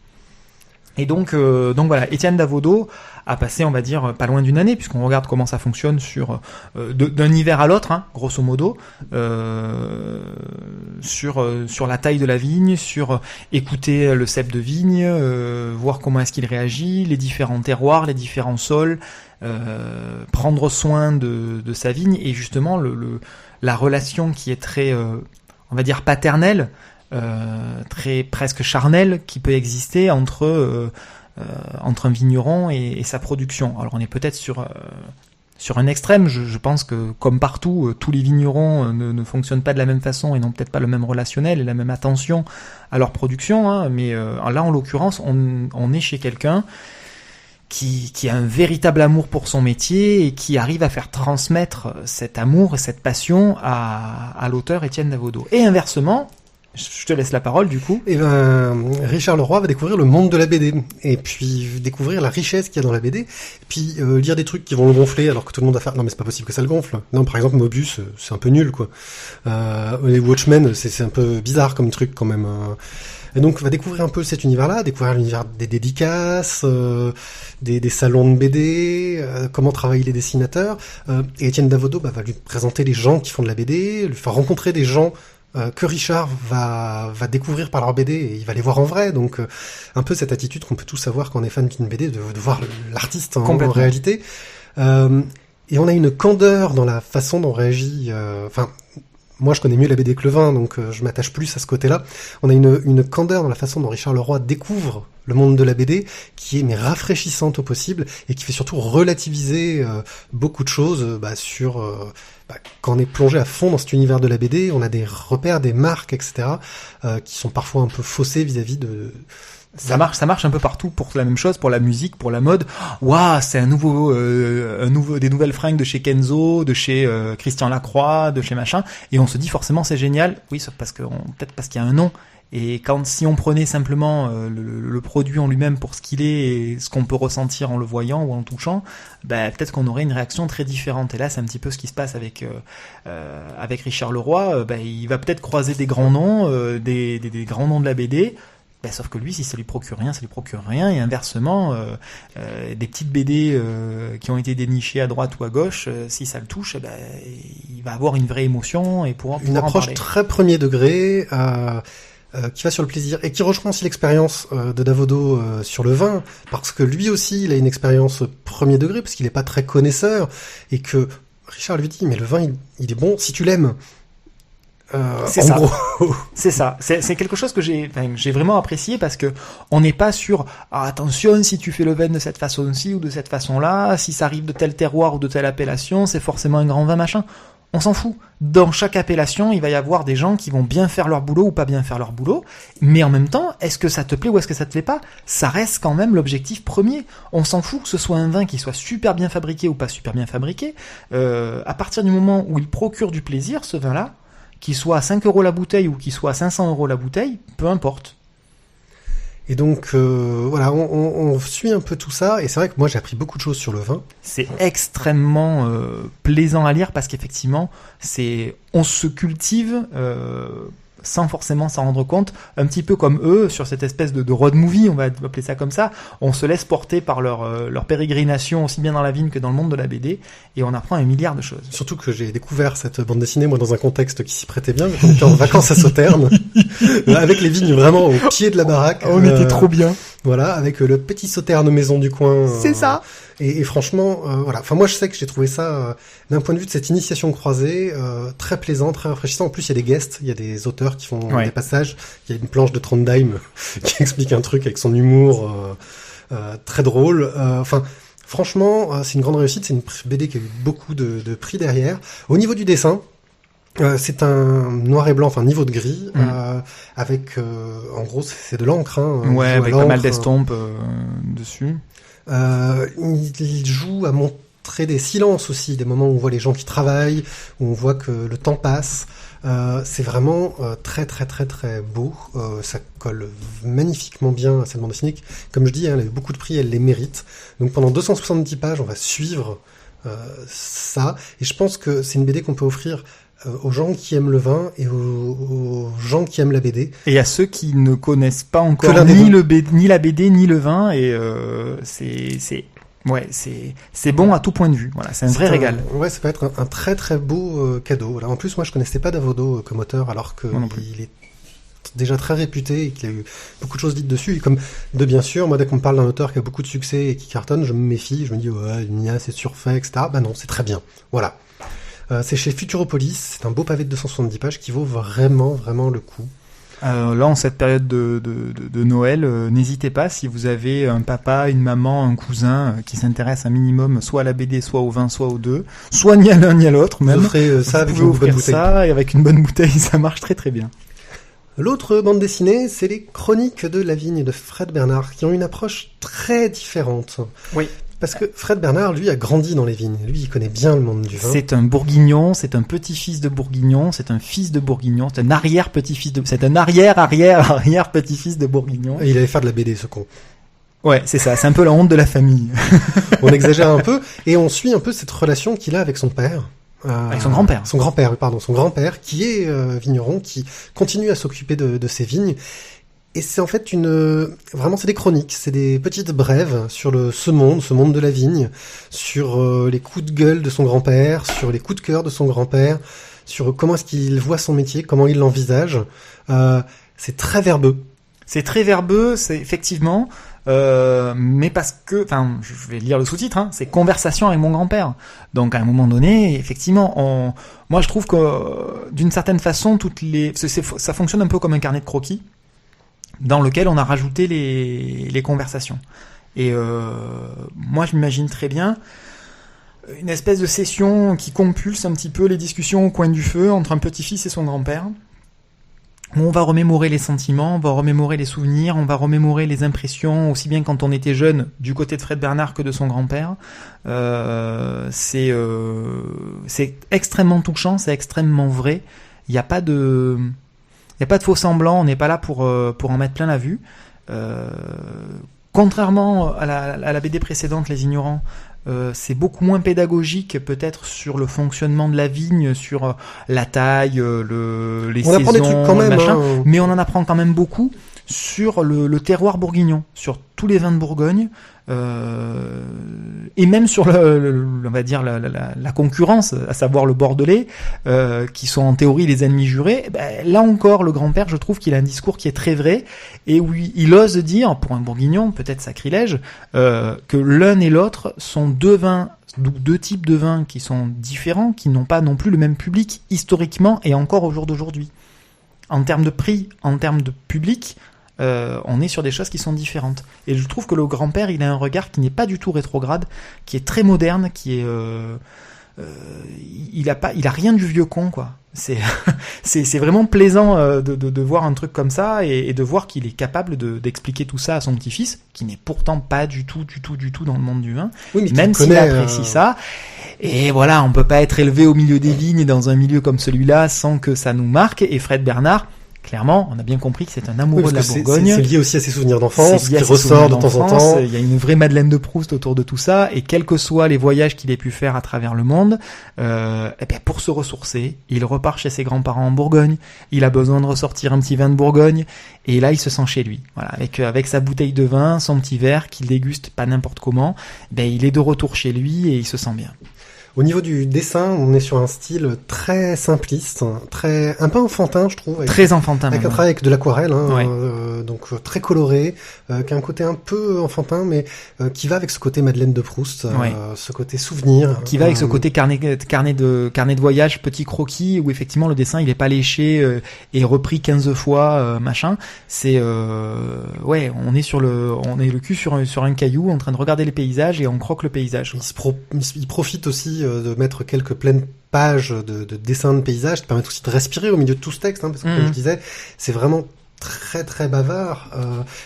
Et donc voilà, Étienne Davodo a passé, on va dire, pas loin d'une année, puisqu'on regarde comment ça fonctionne sur d'un hiver à l'autre, hein, grosso modo, sur la taille de la vigne, sur écouter le cep de vigne, voir comment est-ce qu'il réagit, les différents terroirs, les différents sols, prendre soin de sa vigne, et justement la relation qui est très, on va dire, paternelle, très presque charnel qui peut exister entre un vigneron et sa production. Alors on est peut-être sur un extrême. Je pense que comme partout, tous les vignerons ne fonctionnent pas de la même façon et n'ont peut-être pas le même relationnel et la même attention à leur production, hein, mais là en l'occurrence on est chez quelqu'un qui a un véritable amour pour son métier et qui arrive à faire transmettre cet amour et cette passion à l'auteur Étienne Davodo. Et inversement, je te laisse la parole, du coup.
Et Richard Leroy va découvrir le monde de la BD. Et puis, découvrir la richesse qu'il y a dans la BD. Et puis, lire des trucs qui vont le gonfler alors que tout le monde va faire, non, mais c'est pas possible que ça le gonfle. Non, par exemple, Mobius, c'est un peu nul, quoi. Les Watchmen, c'est un peu bizarre comme truc, quand même. Et donc, va découvrir un peu cet univers-là, découvrir l'univers des dédicaces, des salons de BD, comment travaillent les dessinateurs. Et Étienne Davodo, va lui présenter les gens qui font de la BD, lui faire rencontrer des gens que Richard va découvrir par leur BD, et il va les voir en vrai. Donc un peu cette attitude qu'on peut tous avoir quand on est fan d'une BD, de voir l'artiste en réalité. Et on a une candeur dans la façon dont réagit, moi je connais mieux la BD que le vin, donc je m'attache plus à ce côté-là. On a une candeur dans la façon dont Richard Leroy découvre le monde de la BD, qui est mais rafraîchissante au possible, et qui fait surtout relativiser beaucoup de choses sur... quand on est plongé à fond dans cet univers de la BD, on a des repères, des marques, etc., qui sont parfois un peu faussés vis-à-vis de...
Ça marche un peu partout pour la même chose, pour la musique, pour la mode. Waouh, c'est des nouvelles fringues de chez Kenzo, de chez Christian Lacroix, de chez machin, et on se dit forcément c'est génial. Oui, sauf peut-être parce qu'il y a un nom. Et si on prenait simplement le produit en lui-même pour ce qu'il est et ce qu'on peut ressentir en le voyant ou en le touchant, peut-être qu'on aurait une réaction très différente. Et là, c'est un petit peu ce qui se passe avec Richard Leroy. Il va peut-être croiser des grands noms, des grands noms de la BD. Sauf que lui, si ça lui procure rien, ça lui procure rien. Et inversement, des petites BD qui ont été dénichées à droite ou à gauche, si ça le touche, il va avoir une vraie émotion et pouvoir
une approche très premier degré qui va sur le plaisir et qui rejoint aussi l'expérience de Davodo sur le vin, parce que lui aussi, il a une expérience premier degré, parce qu'il n'est pas très connaisseur, et que Richard lui dit, mais le vin, il est bon si tu l'aimes.
C'est ça. C'est ça. C'est quelque chose que j'ai vraiment apprécié, parce que on n'est pas sur attention, si tu fais le vin de cette façon-ci ou de cette façon-là, si ça arrive de tel terroir ou de telle appellation, c'est forcément un grand vin machin. On s'en fout. Dans chaque appellation, il va y avoir des gens qui vont bien faire leur boulot ou pas bien faire leur boulot, mais en même temps, est-ce que ça te plaît ou est-ce que ça te plaît pas ? Ça reste quand même l'objectif premier. On s'en fout que ce soit un vin qui soit super bien fabriqué ou pas super bien fabriqué. À partir du moment où il procure du plaisir, ce vin-là, qu'il soit à 5 € la bouteille ou qu'il soit à 500 € la bouteille, peu importe.
Et donc, voilà, on suit un peu tout ça, et c'est vrai que moi j'ai appris beaucoup de choses sur le vin.
C'est extrêmement plaisant à lire, parce qu'effectivement, on se cultive sans forcément s'en rendre compte, un petit peu comme eux, sur cette espèce de road movie, on va appeler ça comme ça. On se laisse porter par leur pérégrination, aussi bien dans la vigne que dans le monde de la BD, et on apprend un milliard de choses.
Surtout que j'ai découvert cette bande dessinée, moi, dans un contexte qui s'y prêtait bien. On était en vacances à Sauternes, avec les vignes vraiment au pied de la baraque.
On était trop bien.
Voilà, avec le petit Sauternes maison du coin.
C'est ça.
Et franchement, voilà. Enfin, moi, je sais que j'ai trouvé ça, d'un point de vue de cette initiation croisée, très plaisant, très rafraîchissant. En plus, il y a des guests, il y a des auteurs qui font des passages. Il y a une planche de Trondheim qui explique un truc avec son humour très drôle. Enfin, franchement, c'est une grande réussite. C'est une BD qui a eu beaucoup de prix derrière. Au niveau du dessin, c'est un noir et blanc, enfin niveau de gris, avec, en gros, c'est de l'encre.
Avec pas mal d'estompes dessus.
Il joue à montrer des silences aussi, des moments où on voit les gens qui travaillent, où on voit que le temps passe. C'est vraiment très très très très beau. Ça colle magnifiquement bien à cette bande dessinée. Comme je dis, elle a eu beaucoup de prix, elle les mérite. Donc pendant 270 pages, on va suivre ça. Et je pense que c'est une BD qu'on peut offrir aux gens qui aiment le vin et aux gens qui aiment la BD.
Et à ceux qui ne connaissent pas encore ni la BD ni le vin, et c'est bon à tout point de vue. Voilà, c'est un vrai régal.
Ouais, ça peut être un très très beau cadeau. Voilà. En plus, moi, je connaissais pas Davodo comme auteur, alors que il est déjà très réputé et qu'il a eu beaucoup de choses dites dessus. Et comme bien sûr, moi, dès qu'on me parle d'un auteur qui a beaucoup de succès et qui cartonne, je me méfie. Je me dis, ouais, Nia, c'est surfait, etc. Bah non, c'est très bien. Voilà. C'est chez Futuropolis. C'est un beau pavé de 270 pages qui vaut vraiment vraiment le coup.
Là, en cette période de Noël, n'hésitez pas, si vous avez un papa, une maman, un cousin qui s'intéresse un minimum soit à la BD, soit au vin, soit aux deux, soit ni à l'un ni à l'autre même.
Vous offrez ça avec une bonne bouteille.
Ça, et avec une bonne bouteille, ça marche très très bien.
L'autre bande dessinée, c'est les Chroniques de la vigne de Fred Bernard, qui ont une approche très différente.
Oui.
Parce que Fred Bernard, lui, a grandi dans les vignes. Lui, il connaît bien le monde du vin.
C'est un bourguignon, c'est un petit-fils de bourguignon, c'est un fils de bourguignon, c'est un arrière-petit-fils de... C'est un arrière-petit-fils de bourguignon.
Et il allait faire de la BD, ce con.
Ouais, c'est ça, c'est un peu la honte de la famille.
On exagère un peu, et on suit un peu cette relation qu'il a avec son père.
Avec son grand-père.
Son grand-père, qui est vigneron, qui continue à s'occuper de ses vignes. Et c'est en fait vraiment c'est des chroniques, c'est des petites brèves sur ce monde de la vigne, sur les coups de gueule de son grand-père, sur les coups de cœur de son grand-père, sur comment est-ce qu'il voit son métier, comment il l'envisage. C'est très verbeux.
C'est très verbeux, c'est effectivement, mais parce que, enfin, je vais lire le sous-titre, hein, c'est conversation avec mon grand-père. Donc à un moment donné, effectivement, moi je trouve que d'une certaine façon, ça fonctionne un peu comme un carnet de croquis dans lequel on a rajouté les conversations. Et moi je m'imagine très bien une espèce de session qui compulse un petit peu les discussions au coin du feu entre un petit-fils et son grand-père. On va remémorer les sentiments, on va remémorer les souvenirs, on va remémorer les impressions, aussi bien quand on était jeune, du côté de Fred Bernard que de son grand-père. C'est extrêmement touchant, c'est extrêmement vrai. Il n'y a pas de faux semblant, on n'est pas là pour en mettre plein la vue. Contrairement à la BD précédente, Les Ignorants, c'est beaucoup moins pédagogique peut-être sur le fonctionnement de la vigne, sur la taille, les saisons,
apprend des trucs quand même,
machin,
hein.
mais on en apprend quand même beaucoup sur le terroir bourguignon, sur tous les vins de Bourgogne, et même sur on va dire la concurrence, à savoir le bordelais, qui sont en théorie les ennemis jurés. Ben, là encore, le grand-père, je trouve qu'il a un discours qui est très vrai, et où il ose dire, pour un bourguignon, peut-être sacrilège, que l'un et l'autre sont deux types de vins qui sont différents, qui n'ont pas non plus le même public historiquement et encore au jour d'aujourd'hui. En termes de prix, en termes de public, on est sur des choses qui sont différentes. Et je trouve que le grand-père, il a un regard qui n'est pas du tout rétrograde, qui est très moderne, qui est, il a rien du vieux con, quoi. C'est vraiment plaisant de voir un truc comme ça et de voir qu'il est capable d'expliquer tout ça à son petit-fils, qui n'est pourtant pas du tout dans le monde du vin,
oui,
même s'il apprécie ça. Et voilà, on peut pas être élevé au milieu des vignes dans un milieu comme celui-là sans que ça nous marque. Et Fred Bernard, clairement, on a bien compris que c'est un amoureux de la Bourgogne.
C'est lié aussi à ses souvenirs d'enfance, qui ressort de temps en temps.
Il y a une vraie Madeleine de Proust autour de tout ça, et quels que soient les voyages qu'il ait pu faire à travers le monde, pour se ressourcer, il repart chez ses grands-parents en Bourgogne, il a besoin de ressortir un petit vin de Bourgogne, et là il se sent chez lui. Voilà, avec sa bouteille de vin, son petit verre, qu'il déguste pas n'importe comment, il est de retour chez lui et il se sent bien.
Au niveau du dessin, on est sur un style très simpliste, un peu enfantin, je trouve.
Très enfantin.
Avec un travail avec de l'aquarelle,
ouais.
Donc très coloré, qui a un côté un peu enfantin, mais qui va avec ce côté Madeleine de Proust,
ouais.
Ce côté souvenir.
Qui va avec ce côté carnet de voyage, petit croquis, où effectivement le dessin il est pas léché et repris 15 fois, machin. C'est ouais, on est le cul sur un caillou, en train de regarder les paysages et on croque le paysage.
Il profite aussi de mettre quelques pleines pages de dessins de paysages, qui permettent aussi de respirer au milieu de tout ce texte, hein, parce que comme je disais, c'est vraiment très très bavard.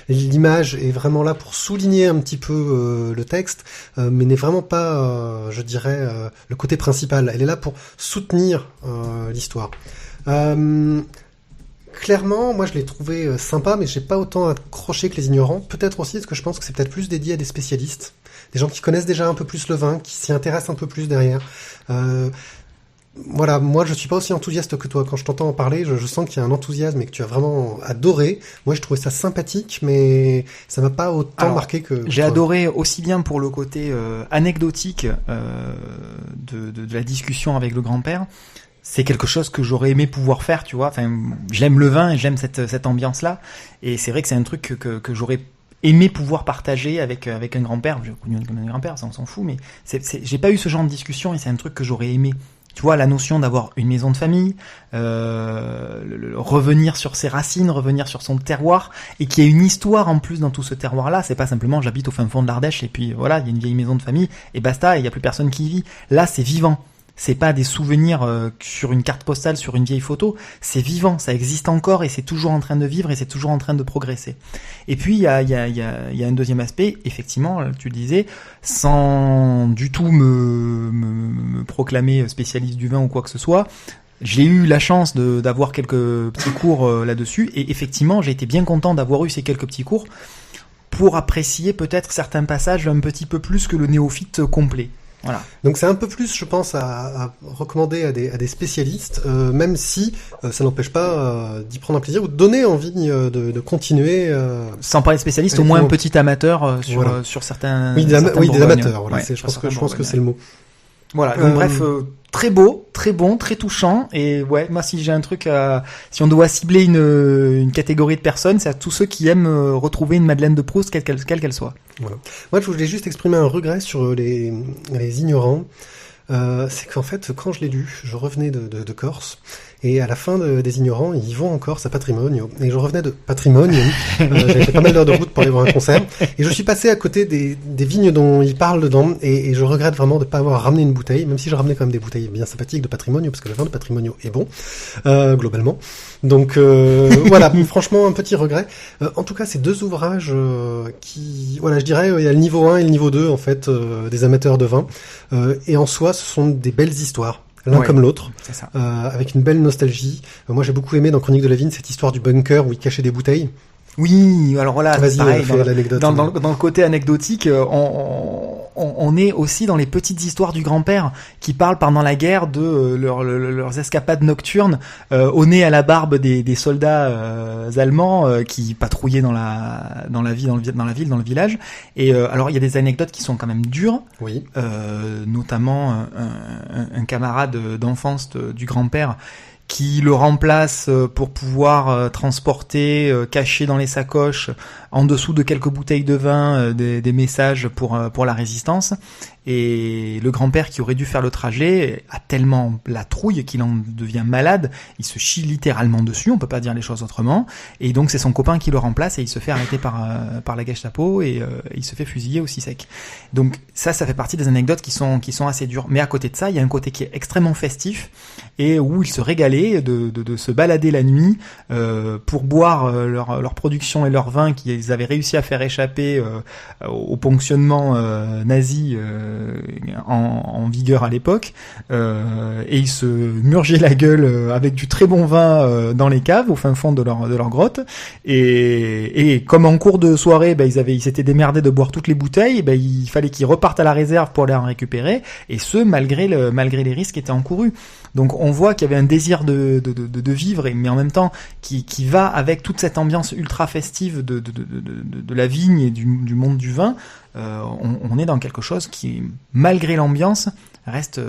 L'image est vraiment là pour souligner un petit peu le texte, mais n'est vraiment pas, je dirais, le côté principal. Elle est là pour soutenir l'histoire. Clairement, moi je l'ai trouvé sympa, mais j'ai pas autant accroché que Les Ignorants. Peut-être aussi parce que je pense que c'est peut-être plus dédié à des spécialistes, des gens qui connaissent déjà un peu plus le vin, qui s'y intéressent un peu plus derrière. Voilà, moi je suis pas aussi enthousiaste que toi. Quand je t'entends en parler, je sens qu'il y a un enthousiasme et que tu as vraiment adoré. Moi je trouvais ça sympathique, mais ça m'a pas autant marqué que
j'ai
toi.
Adoré aussi bien pour le côté anecdotique de la discussion avec le grand-père. C'est quelque chose que j'aurais aimé pouvoir faire, tu vois. Enfin, j'aime le vin et j'aime cette ambiance-là. Et c'est vrai que c'est un truc que j'aurais aimé pouvoir partager avec un grand-père. J'ai connu un grand-père, ça on s'en fout, mais j'ai pas eu ce genre de discussion et c'est un truc que j'aurais aimé. Tu vois, la notion d'avoir une maison de famille, revenir sur ses racines, revenir sur son terroir, et qu'il y ait une histoire en plus dans tout ce terroir-là. C'est pas simplement j'habite au fin fond de l'Ardèche et puis voilà, il y a une vieille maison de famille et basta, et il y a plus personne qui y vit. Là, c'est vivant. C'est pas des souvenirs sur une carte postale, sur une vieille photo. C'est vivant, ça existe encore et c'est toujours en train de vivre et c'est toujours en train de progresser. Et puis il y a un deuxième aspect, effectivement, tu le disais, sans du tout me proclamer spécialiste du vin ou quoi que ce soit. J'ai eu la chance d'avoir quelques petits cours là-dessus et effectivement, j'ai été bien content d'avoir eu ces quelques petits cours pour apprécier peut-être certains passages un petit peu plus que le néophyte complet. Voilà.
Donc c'est un peu plus, je pense, à recommander à des spécialistes, même si ça n'empêche pas d'y prendre un plaisir ou de donner envie de continuer.
Sans parler de spécialiste, au moins un petit amateur sur certains.
Oui, des amateurs. Voilà,
ouais,
je pense que c'est le mot.
Voilà. Donc bref, très beau, très bon, très touchant. Et ouais, moi si j'ai un truc si on doit cibler une catégorie de personnes, c'est à tous ceux qui aiment retrouver une Madeleine de Proust, quelle qu'elle soit.
Voilà. Moi, je voulais juste exprimer un regret sur les ignorants. C'est qu'en fait, quand je l'ai lu, je revenais de Corse, et à la fin des ignorants, ils vont en Corse à Patrimonio, et je revenais de Patrimonio, j'avais fait pas mal d'heures de route pour aller voir un concert, et je suis passé à côté des vignes dont ils parlent dedans, et je regrette vraiment de pas avoir ramené une bouteille, même si je ramenais quand même des bouteilles bien sympathiques de Patrimonio, parce que le vin de Patrimonio est bon, globalement. Donc voilà, franchement, un petit regret. En tout cas, ces deux ouvrages qui, voilà, je dirais, il y a le niveau 1 et le niveau 2, en fait, des amateurs de vin, et en soi, ce sont des belles histoires. L'un comme l'autre,
c'est ça.
Avec une belle nostalgie. Moi, j'ai beaucoup aimé dans Chronique de la Vigne cette histoire du bunker où il cachait des bouteilles.
Oui, alors là,
vas-y,
pareil,
l'anecdote.
Dans le côté anecdotique, on est aussi dans les petites histoires du grand-père qui parlent pendant la guerre de leurs escapades nocturnes au nez à la barbe des soldats allemands qui patrouillaient dans la ville, dans le village. Et alors il y a des anecdotes qui sont quand même dures.
Oui.
Notamment un camarade d'enfance du grand-père qui le remplace pour pouvoir transporter, cacher dans les sacoches, en dessous de quelques bouteilles de vin, des messages pour la résistance. Et le grand-père qui aurait dû faire le trajet a tellement la trouille qu'il en devient malade, il se chie littéralement dessus, on peut pas dire les choses autrement, et donc c'est son copain qui le remplace et il se fait arrêter par la Gestapo et il se fait fusiller aussi sec. Donc ça fait partie des anecdotes qui sont assez dures. Mais à côté de ça, il y a un côté qui est extrêmement festif et où ils se régalaient de se balader la nuit pour boire leur production et leur vin qu'ils avaient réussi à faire échapper au ponctionnement nazi en vigueur à l'époque, et ils se murgeaient la gueule avec du très bon vin dans les caves au fin fond de leur grotte, et comme en cours de soirée ils s'étaient démerdés de boire toutes les bouteilles, il fallait qu'ils repartent à la réserve pour aller en récupérer, et ce malgré les risques qui étaient encourus. Donc on voit qu'il y avait un désir de vivre, mais en même temps qui va avec toute cette ambiance ultra festive de la vigne et du monde du vin. On est dans quelque chose qui, malgré l'ambiance, reste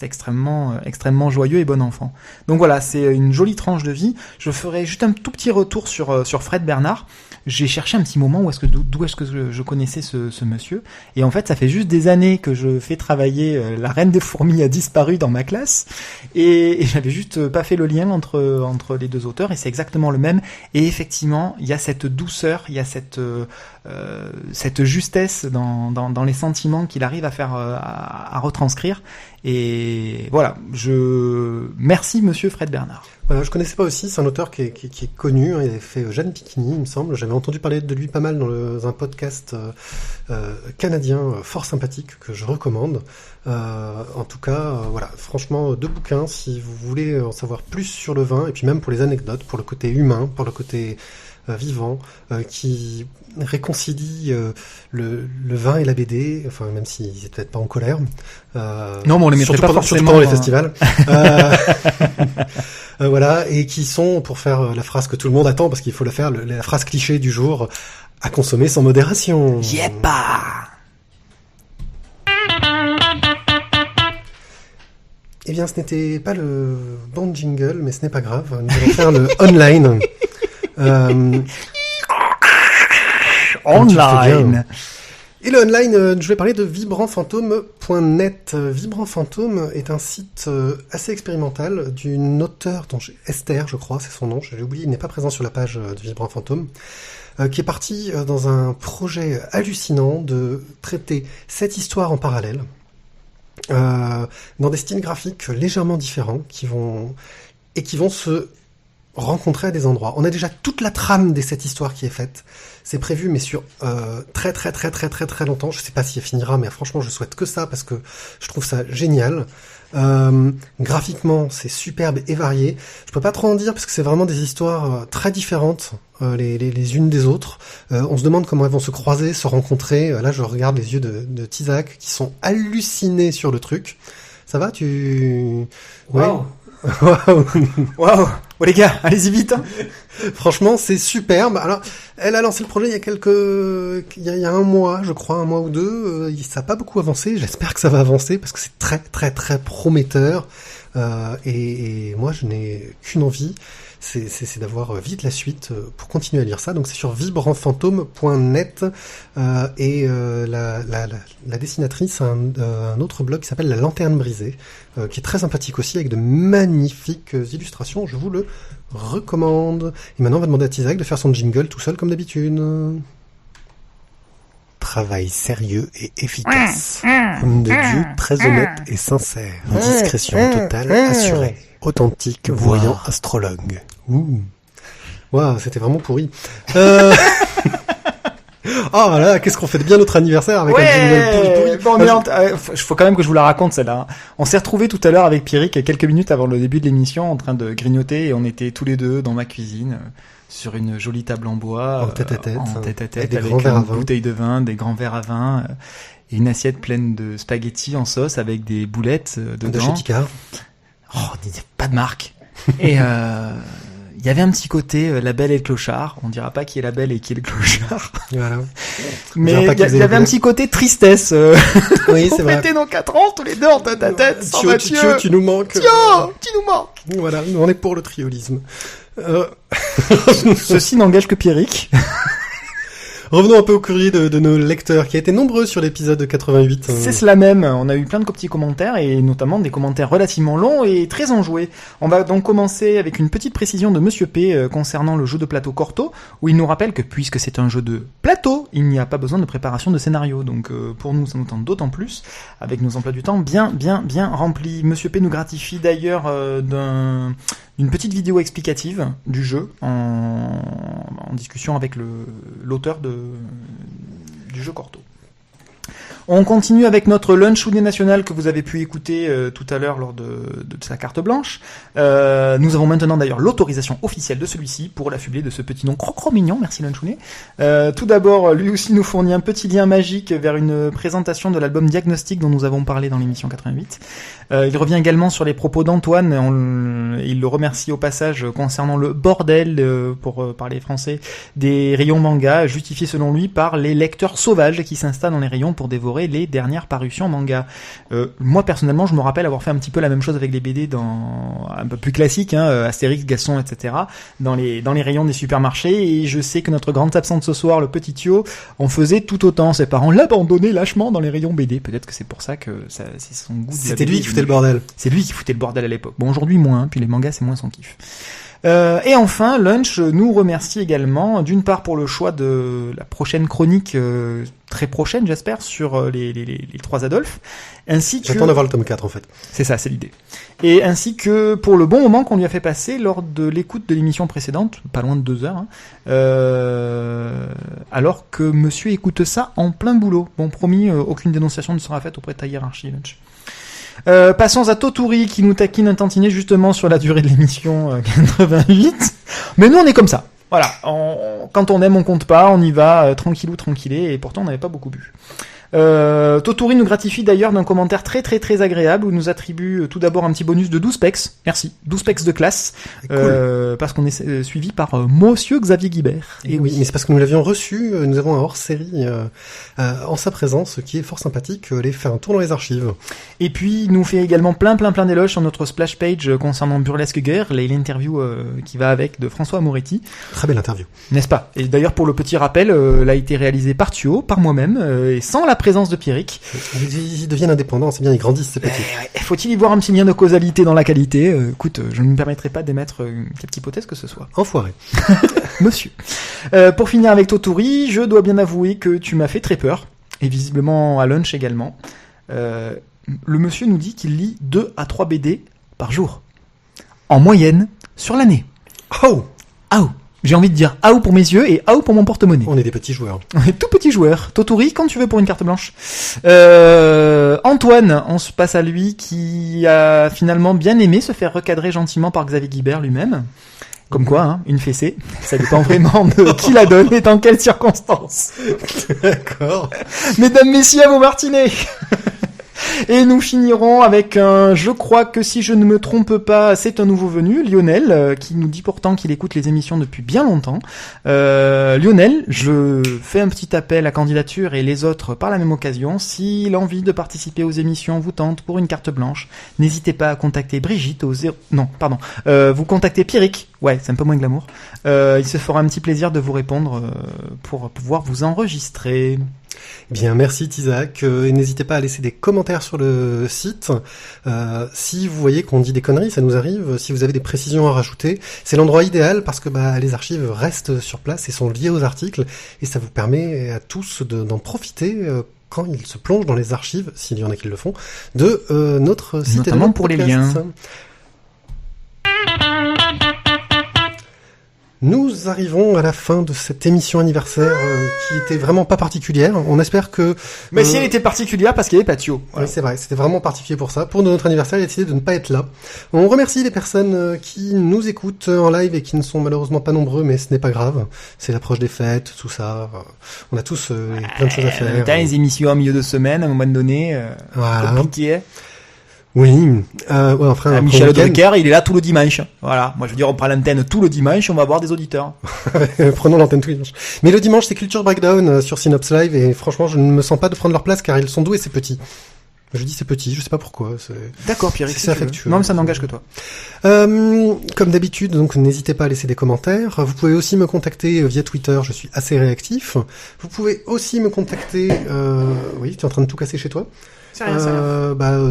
extrêmement joyeux et bon enfant. Donc voilà, c'est une jolie tranche de vie. Je ferai juste un tout petit retour sur Fred Bernard. J'ai cherché un petit moment d'où est-ce que je connaissais ce monsieur, et en fait ça fait juste des années que je fais travailler La Reine des Fourmis a disparu dans ma classe, et j'avais juste pas fait le lien entre les deux auteurs, et c'est exactement le même. Et effectivement, il y a cette douceur, il y a cette justesse dans les sentiments qu'il arrive à faire à retranscrire. Et voilà, merci monsieur Fred Bernard.
Voilà, je connaissais pas aussi, c'est un auteur qui est connu, hein, il avait fait Jeanne Picchini, il me semble, j'avais entendu parler de lui pas mal dans un podcast canadien fort sympathique que je recommande. En tout cas, voilà, franchement, 2 bouquins si vous voulez en savoir plus sur le vin, et puis même pour les anecdotes, pour le côté humain, pour le côté vivant, qui réconcilie le vin et la BD, enfin même s'ils étaient peut-être pas en colère.
Non, mais on les mettrait pas forcément
surtout pendant les festivals. Voilà, et qui sont, pour faire la phrase que tout le monde attend, parce qu'il faut la faire, la phrase cliché du jour, à consommer sans modération.
Yepa.
Eh bien, ce n'était pas le bon jingle, mais ce n'est pas grave. Nous allons faire le online.
Online.
Et le online, je vais parler de vibrantfantôme.net. Vibrant Fantôme est un site assez expérimental d'une auteure, Esther, je crois, c'est son nom, j'ai oublié, il n'est pas présent sur la page de Vibrant Fantôme, qui est partie dans un projet hallucinant de traiter cette histoire en parallèle, dans des styles graphiques légèrement différents, qui vont se rencontrer à des endroits. On a déjà toute la trame de cette histoire qui est faite. C'est prévu, mais sur très très très très très très longtemps. Je sais pas si elle finira, mais franchement, je souhaite que ça parce que je trouve ça génial. Graphiquement, c'est superbe et varié. Je peux pas trop en dire parce que c'est vraiment des histoires très différentes les unes des autres. On se demande comment elles vont se croiser, se rencontrer. Là, je regarde les yeux de Tizak qui sont hallucinés sur le truc. Ça va, tu...
Waouh.
Waouh.
Waouh. Oh les gars, allez-y vite.
Franchement, c'est superbe. Alors, elle a lancé le projet il y a un mois, je crois, un mois ou deux. Ça n'a pas beaucoup avancé. J'espère que ça va avancer parce que c'est très, très, très prometteur. Et moi, je n'ai qu'une envie, c'est d'avoir vite la suite pour continuer à lire ça. Donc, c'est sur vibrantfantôme.net et la dessinatrice a un autre blog qui s'appelle La Lanterne Brisée, qui est très sympathique aussi avec de magnifiques illustrations. Je vous le recommande. Et maintenant, on va demander à Tizak de faire son jingle tout seul comme d'habitude. Travail sérieux et efficace. Homme de Dieu très honnête et sincère. Discrétion totale assurée. Authentique voyant astrologue. Ouh. Waouh, c'était vraiment pourri. Oh là, qu'est-ce qu'on fait de bien notre anniversaire avec un jingle pourri.
Faut quand même que je vous la raconte celle-là. On s'est retrouvés tout à l'heure avec Pierrick quelques minutes avant le début de l'émission en train de grignoter et on était tous les deux dans ma cuisine sur une jolie table en bois,
en tête-à-tête,
avec une bouteille de vin, des grands verres à vin et une assiette pleine de spaghettis en sauce avec des boulettes dedans.
De chez Picard.
Oh, pas de marque. Et il y avait un petit côté La Belle et le Clochard. On dira pas qui est la Belle et qui est le Clochard.
Voilà.
Mais il y avait un petit côté tristesse.
Oui, c'est vrai.
On fêtait nos 4 ans tous les deux en tête à tête.
Thio, tu nous manques.
Tu nous manques.
Voilà, on est pour le triolisme.
Ceci n'engage que Pierrick.
Revenons un peu au courrier de nos lecteurs, qui a été nombreux sur l'épisode 88.
C'est cela même. On a eu plein de petits commentaires, et notamment des commentaires relativement longs et très enjoués. On va donc commencer avec une petite précision de Monsieur P concernant le jeu de plateau Corto, où il nous rappelle que puisque c'est un jeu de plateau, il n'y a pas besoin de préparation de scénario. Donc pour nous, ça nous tente d'autant plus, avec nos emplois du temps bien remplis. Monsieur P nous gratifie d'ailleurs d'une petite vidéo explicative du jeu en discussion avec l'auteur du jeu Corto. On continue avec notre lunch Soulier National que vous avez pu écouter tout à l'heure lors de sa carte blanche. Nous avons maintenant d'ailleurs l'autorisation officielle de celui-ci pour l'affubler de ce petit nom crocro mignon. Merci Lunchounet. Tout d'abord, lui aussi nous fournit un petit lien magique vers une présentation de l'album Diagnostic dont nous avons parlé dans l'émission 88. Il revient également sur les propos d'Antoine. Il le remercie au passage concernant le bordel, pour parler français, des rayons manga, justifié selon lui par les lecteurs sauvages qui s'installent dans les rayons pour dévorer les dernières parutions manga. Moi personnellement, je me rappelle avoir fait un petit peu la même chose avec les BD un peu plus classiques, Astérix, Gaston, etc. dans les rayons des supermarchés, et je sais que notre grande absente ce soir, le petit Thio, en faisait tout autant. Ses parents l'abandonnaient lâchement dans les rayons BD. Peut-être que c'est pour ça que c'est son goût.
C'était lui qui foutait le bordel.
C'est lui qui foutait le bordel à l'époque. Bon, aujourd'hui moins, puis les mangas c'est moins son kiff. Et enfin, Lunch nous remercie également, d'une part pour le choix de la prochaine chronique, très prochaine j'espère, sur les 3 Adolphes, ainsi que...
J'attends d'avoir le tome 4 en fait.
C'est ça, c'est l'idée. Et ainsi que pour le bon moment qu'on lui a fait passer lors de l'écoute de l'émission précédente, pas loin de 2 heures, alors que monsieur écoute ça en plein boulot. Bon, promis, aucune dénonciation ne sera faite auprès de ta hiérarchie, Lunch. Passons à Toturi qui nous taquine un tantinet justement sur la durée de l'émission 88. Mais nous on est comme ça. Voilà, quand on aime on compte pas, on y va tranquillé, et pourtant on n'avait pas beaucoup bu. Toturi nous gratifie d'ailleurs d'un commentaire très agréable où il nous attribue tout d'abord un petit bonus de 12 pecs. Merci, 12 pecs de classe.
Cool.
Parce qu'on est suivi par Monsieur Xavier Guibert.
Et oui, mais c'est parce que nous l'avions reçu, nous avons un hors-série en sa présence qui est fort sympathique. Allez faire un tour dans les archives.
Et puis il nous fait également plein d'éloges sur notre splash page concernant Burlesque Guerre, l'interview qui va avec de François Moretti.
Très belle interview.
N'est-ce pas? Et d'ailleurs pour le petit rappel, elle a été réalisée par Thio, par moi-même, et sans la présence de Pierrick.
Ils deviennent indépendants, c'est bien, ils grandissent, c'est petit.
Faut-il y voir un petit lien de causalité dans la qualité? Écoute, je ne me permettrai pas d'émettre quelque hypothèse que ce soit.
Enfoiré.
Monsieur. Pour finir avec Toturi, je dois bien avouer que tu m'as fait très peur, et visiblement à Lunch également. Le monsieur nous dit qu'il lit 2 à 3 BD par jour. En moyenne, sur l'année.
Oh!
J'ai envie de dire aou pour mes yeux et aou pour mon porte-monnaie.
On est des petits joueurs.
On est tout petits joueurs. Toturi, quand tu veux pour une carte blanche. Antoine, on se passe à lui qui a finalement bien aimé se faire recadrer gentiment par Xavier Guibert lui-même. Comme quoi, une fessée, ça dépend vraiment de qui la donne et dans quelles circonstances.
D'accord.
Mesdames, messieurs, à vos martinets. Et nous finirons avec je crois que si je ne me trompe pas, c'est un nouveau venu, Lionel, qui nous dit pourtant qu'il écoute les émissions depuis bien longtemps. Lionel, je fais un petit appel à candidature et les autres par la même occasion. Si l'envie de participer aux émissions vous tente pour une carte blanche, n'hésitez pas à contacter Brigitte au vous contactez Pierrick. Ouais, c'est un peu moins glamour. Il se fera un petit plaisir de vous répondre pour pouvoir vous enregistrer.
Bien, merci Tizak. Et n'hésitez pas à laisser des commentaires sur le site. Si vous voyez qu'on dit des conneries, ça nous arrive. Si vous avez des précisions à rajouter, c'est l'endroit idéal parce que les archives restent sur place et sont liées aux articles. Et ça vous permet à tous d'en profiter quand ils se plongent dans les archives, s'il y en a qui le font, de notre site.
Notamment pour les liens.
Nous arrivons à la fin de cette émission anniversaire qui était vraiment pas particulière. On espère que...
Mais si elle était particulière parce qu'il y avait Patio.
Voilà. Oui, c'est vrai, c'était vraiment particulier pour ça. Pour notre anniversaire, il a décidé de ne pas être là. On remercie les personnes qui nous écoutent en live et qui ne sont malheureusement pas nombreux, mais ce n'est pas grave. C'est l'approche des fêtes, tout ça. On a tous plein de choses à faire.
T'as les émissions en milieu de semaine, à un moment donné,
voilà.
compliqué.
Oui, enfin,
Michel Drucker, il est là tout le dimanche. Voilà. Moi, je veux dire, on prend l'antenne tout le dimanche, on va avoir des auditeurs.
Prenons l'antenne tout le dimanche. Mais le dimanche, c'est Culture Breakdown sur Synops Live et franchement, je ne me sens pas de prendre leur place car ils sont doux et c'est petit. Je dis c'est petit, je sais pas pourquoi.
D'accord, Pierre.
C'est affectueux.
Non, mais ça n'engage que toi.
Comme d'habitude, donc n'hésitez pas à laisser des commentaires. Vous pouvez aussi me contacter via Twitter, je suis assez réactif. Vous pouvez aussi me contacter. Oui, tu es en train de tout casser chez toi.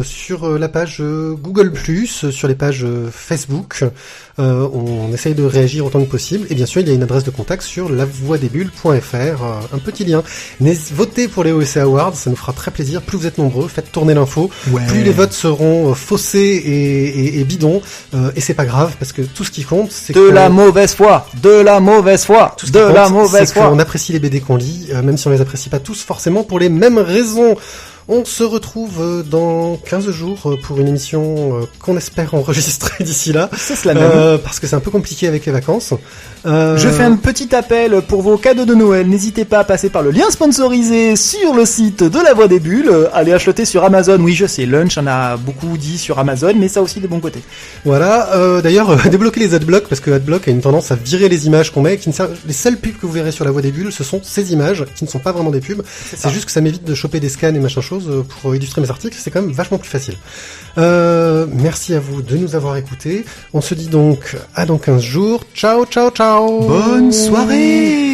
Sur la page Google+, sur les pages Facebook, on essaye de réagir autant que possible. Et bien sûr, il y a une adresse de contact sur lavoixdesbulles.fr, un petit lien. Votez pour les OEC Awards, ça nous fera très plaisir. Plus vous êtes nombreux, faites tourner l'info. Ouais. Plus les votes seront faussés et bidons. Et c'est pas grave, parce que tout ce qui compte, c'est
la mauvaise foi.
On apprécie les BD qu'on lit, même si on les apprécie pas tous forcément pour les mêmes raisons. On se retrouve dans 15 jours pour une émission qu'on espère enregistrer d'ici là.
C'est cela même.
Parce que c'est un peu compliqué avec les vacances.
Je fais un petit appel pour vos cadeaux de Noël. N'hésitez pas à passer par le lien sponsorisé sur le site de La Voix des Bulles. Allez acheter sur Amazon. Oui, je sais, Lunch en a beaucoup dit sur Amazon, mais ça a aussi des bons côtés.
Voilà. D'ailleurs, débloquez les adblocks parce que Adblock a une tendance à virer les images qu'on met. Les seules pubs que vous verrez sur La Voix des Bulles, ce sont ces images qui ne sont pas vraiment des pubs. C'est juste que ça m'évite de choper des scans et machin chose pour illustrer mes articles. C'est quand même vachement plus facile. Merci à vous de nous avoir écoutés. On se dit donc à dans 15 jours. Ciao, ciao, ciao.
Bonne soirée.